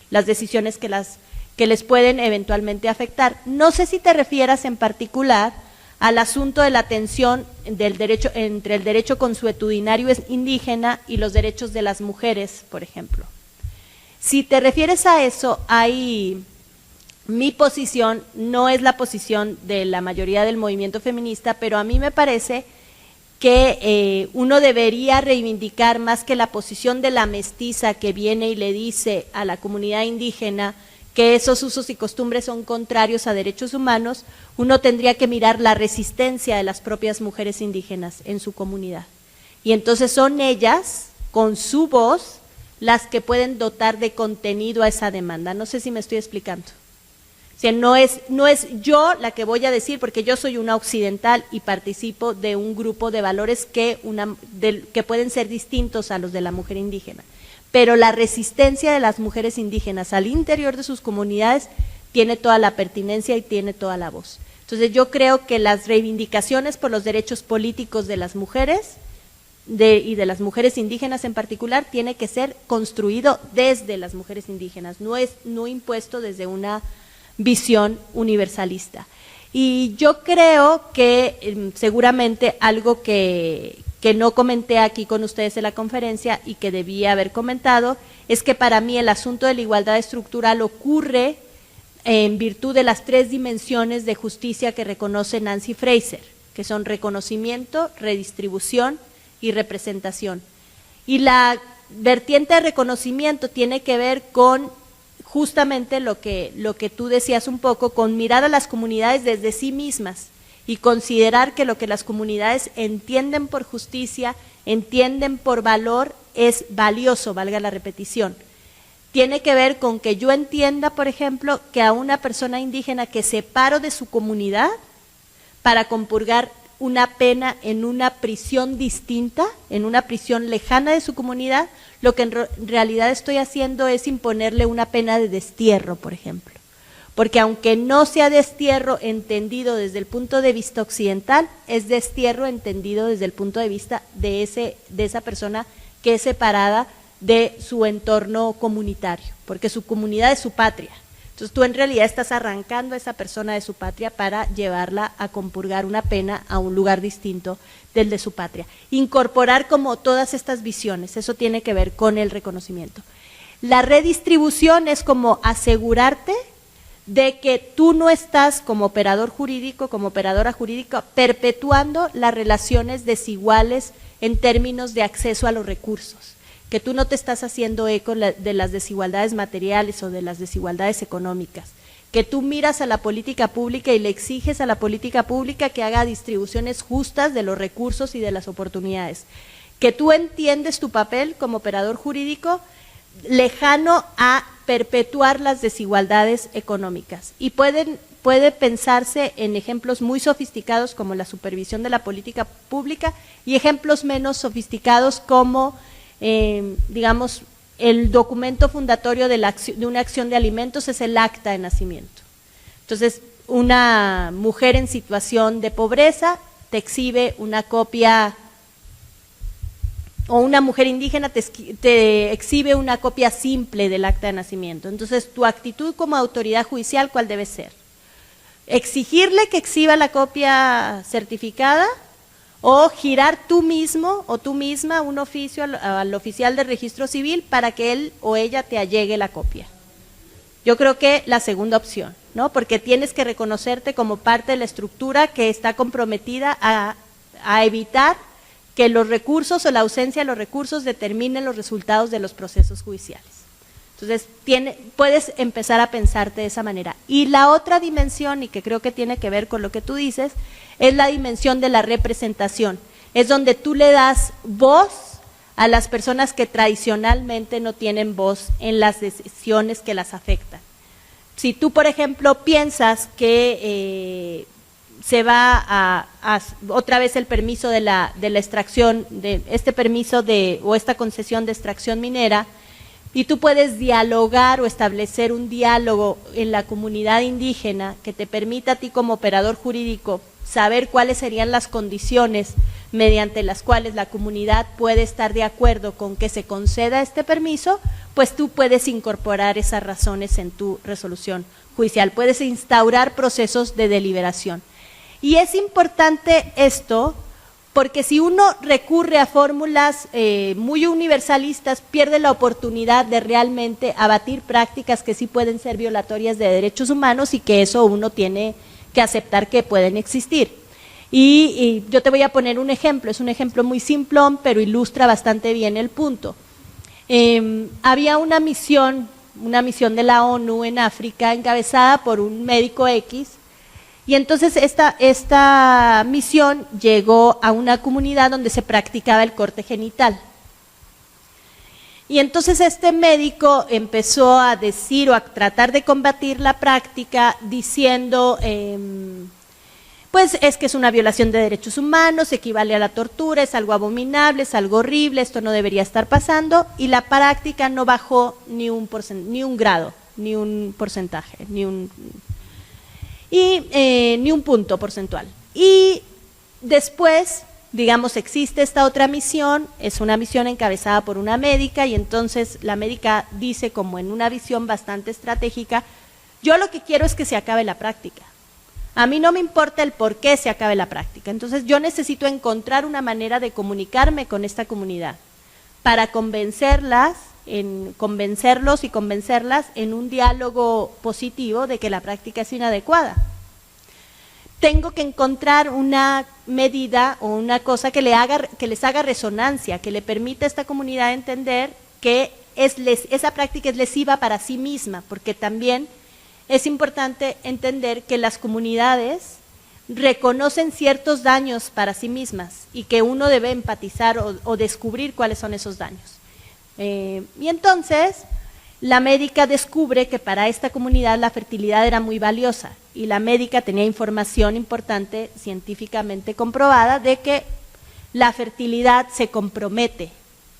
las decisiones que les pueden eventualmente afectar. No sé si te refieras en particular al asunto de la tensión del derecho, entre el derecho consuetudinario indígena y los derechos de las mujeres, por ejemplo. Si te refieres a eso, mi posición no es la posición de la mayoría del movimiento feminista, pero a mí me parece que uno debería reivindicar más que la posición de la mestiza que viene y le dice a la comunidad indígena que esos usos y costumbres son contrarios a derechos humanos. Uno tendría que mirar la resistencia de las propias mujeres indígenas en su comunidad. Y entonces son ellas, con su voz, las que pueden dotar de contenido a esa demanda. No sé si me estoy explicando. O sea, no es yo la que voy a decir, porque yo soy una occidental y participo de un grupo de valores que pueden ser distintos a los de la mujer indígena. Pero la resistencia de las mujeres indígenas al interior de sus comunidades tiene toda la pertinencia y tiene toda la voz. Entonces yo creo que las reivindicaciones por los derechos políticos de las mujeres y de las mujeres indígenas en particular tiene que ser construido desde las mujeres indígenas, no impuesto desde una visión universalista. Y yo creo que seguramente algo que no comenté aquí con ustedes en la conferencia y que debía haber comentado, es que para mí el asunto de la igualdad estructural ocurre en virtud de las 3 dimensiones de justicia que reconoce Nancy Fraser, que son reconocimiento, redistribución y representación. Y la vertiente de reconocimiento tiene que ver con justamente lo que tú decías un poco, con mirar a las comunidades desde sí mismas y considerar que lo que las comunidades entienden por justicia, entienden por valor, es valioso, valga la repetición. Tiene que ver con que yo entienda, por ejemplo, que a una persona indígena que separo de su comunidad para compurgar una pena en una prisión distinta, en una prisión lejana de su comunidad, lo que en realidad estoy haciendo es imponerle una pena de destierro, por ejemplo. Porque aunque no sea destierro entendido desde el punto de vista occidental, es destierro entendido desde el punto de vista de esa persona que es separada de su entorno comunitario, porque su comunidad es su patria. Entonces tú en realidad estás arrancando a esa persona de su patria para llevarla a compurgar una pena a un lugar distinto del de su patria. Incorporar como todas estas visiones, eso tiene que ver con el reconocimiento. La redistribución es como asegurarte de que tú no estás como operador jurídico, como operadora jurídica, perpetuando las relaciones desiguales en términos de acceso a los recursos, que tú no te estás haciendo eco de las desigualdades materiales o de las desigualdades económicas, que tú miras a la política pública y le exiges a la política pública que haga distribuciones justas de los recursos y de las oportunidades, que tú entiendes tu papel como operador jurídico lejano a perpetuar las desigualdades económicas. Y puede pensarse en ejemplos muy sofisticados como la supervisión de la política pública y ejemplos menos sofisticados como digamos, el documento fundatorio de una acción de alimentos es el acta de nacimiento. Entonces, una mujer en situación de pobreza te exhibe una copia, o una mujer indígena te exhibe una copia simple del acta de nacimiento. Entonces, tu actitud como autoridad judicial, ¿cuál debe ser? Exigirle que exhiba la copia certificada, o girar tú mismo o tú misma un oficio al oficial de registro civil para que él o ella te allegue la copia. Yo creo que la segunda opción, ¿no? Porque tienes que reconocerte como parte de la estructura que está comprometida a evitar que los recursos o la ausencia de los recursos determinen los resultados de los procesos judiciales. Entonces, puedes empezar a pensarte de esa manera. Y la otra dimensión, y que creo que tiene que ver con lo que tú dices, es la dimensión de la representación. Es donde tú le das voz a las personas que tradicionalmente no tienen voz en las decisiones que las afectan. Si tú, por ejemplo, piensas que se va otra vez el permiso de la extracción, de este permiso o esta concesión de extracción minera, y tú puedes dialogar o establecer un diálogo en la comunidad indígena que te permita a ti como operador jurídico saber cuáles serían las condiciones mediante las cuales la comunidad puede estar de acuerdo con que se conceda este permiso, pues tú puedes incorporar esas razones en tu resolución judicial, puedes instaurar procesos de deliberación. Y es importante esto porque si uno recurre a fórmulas muy universalistas, pierde la oportunidad de realmente abatir prácticas que sí pueden ser violatorias de derechos humanos y que eso uno tiene que aceptar que pueden existir. Y yo te voy a poner un ejemplo, es un ejemplo muy simplón, pero ilustra bastante bien el punto. Había una misión de la ONU en África encabezada por un médico X, y entonces esta misión llegó a una comunidad donde se practicaba el corte genital. Y entonces este médico empezó a decir o a tratar de combatir la práctica diciendo, pues es que es una violación de derechos humanos, equivale a la tortura, es algo abominable, es algo horrible, esto no debería estar pasando, y la práctica no bajó ni un grado, ni un porcentaje, ni un punto porcentual. Y después, digamos, existe esta otra misión, es una misión encabezada por una médica, y entonces la médica dice, como en una visión bastante estratégica, yo lo que quiero es que se acabe la práctica. A mí no me importa el por qué se acabe la práctica. Entonces yo necesito encontrar una manera de comunicarme con esta comunidad para convencerlos y convencerlas en un diálogo positivo de que la práctica es inadecuada. Tengo que encontrar una medida o una cosa que les haga resonancia, que le permita a esta comunidad entender que esa práctica es lesiva para sí misma, porque también es importante entender que las comunidades reconocen ciertos daños para sí mismas y que uno debe empatizar o descubrir cuáles son esos daños. Y entonces la médica descubre que para esta comunidad la fertilidad era muy valiosa y la médica tenía información importante, científicamente comprobada, de que la fertilidad se compromete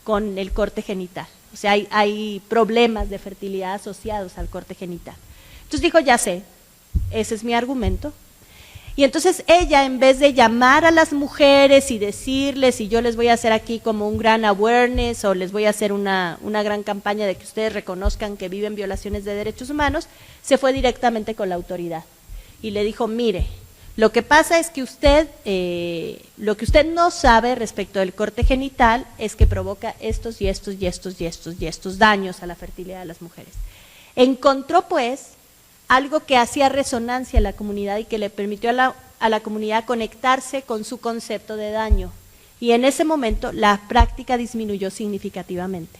con el corte genital. O sea, hay problemas de fertilidad asociados al corte genital. Entonces dijo, ya sé, ese es mi argumento. Y entonces ella, en vez de llamar a las mujeres y decirles, y yo les voy a hacer aquí como un gran awareness, o les voy a hacer una gran campaña de que ustedes reconozcan que viven violaciones de derechos humanos, se fue directamente con la autoridad. Y le dijo, mire, lo que pasa es que lo que usted no sabe respecto del corte genital es que provoca estos y estos y estos y estos y estos daños a la fertilidad de las mujeres. Encontró pues algo que hacía resonancia en la comunidad y que le permitió a la comunidad conectarse con su concepto de daño. Y en ese momento la práctica disminuyó significativamente.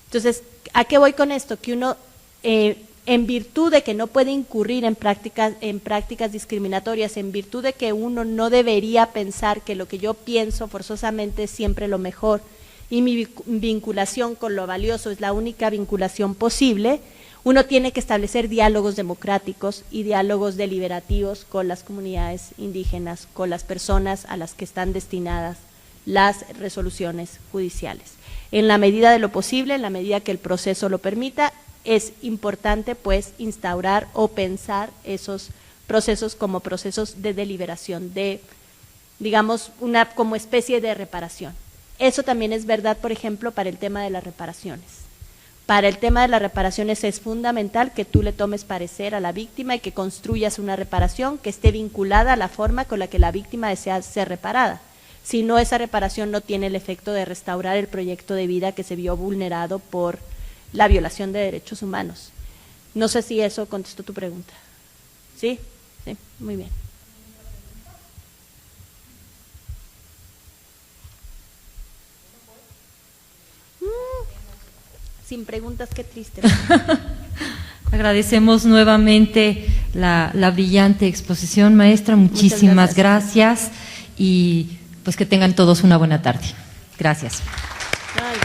Entonces, ¿a qué voy con esto? Que uno, en virtud de que no puede incurrir en prácticas discriminatorias, en virtud de que uno no debería pensar que lo que yo pienso forzosamente es siempre lo mejor y mi vinculación con lo valioso es la única vinculación posible, uno tiene que establecer diálogos democráticos y diálogos deliberativos con las comunidades indígenas, con las personas a las que están destinadas las resoluciones judiciales. En la medida de lo posible, en la medida que el proceso lo permita, es importante pues instaurar o pensar esos procesos como procesos de deliberación, de, digamos, como especie de reparación. Eso también es verdad, por ejemplo, para el tema de las reparaciones. Para el tema de las reparaciones es fundamental que tú le tomes parecer a la víctima y que construyas una reparación que esté vinculada a la forma con la que la víctima desea ser reparada. Si no, esa reparación no tiene el efecto de restaurar el proyecto de vida que se vio vulnerado por la violación de derechos humanos. No sé si eso contestó tu pregunta. ¿Sí? Sí, muy bien. Sin preguntas, qué triste. Agradecemos nuevamente la brillante exposición, maestra. Muchísimas gracias y pues que tengan todos una buena tarde. Gracias. Ay,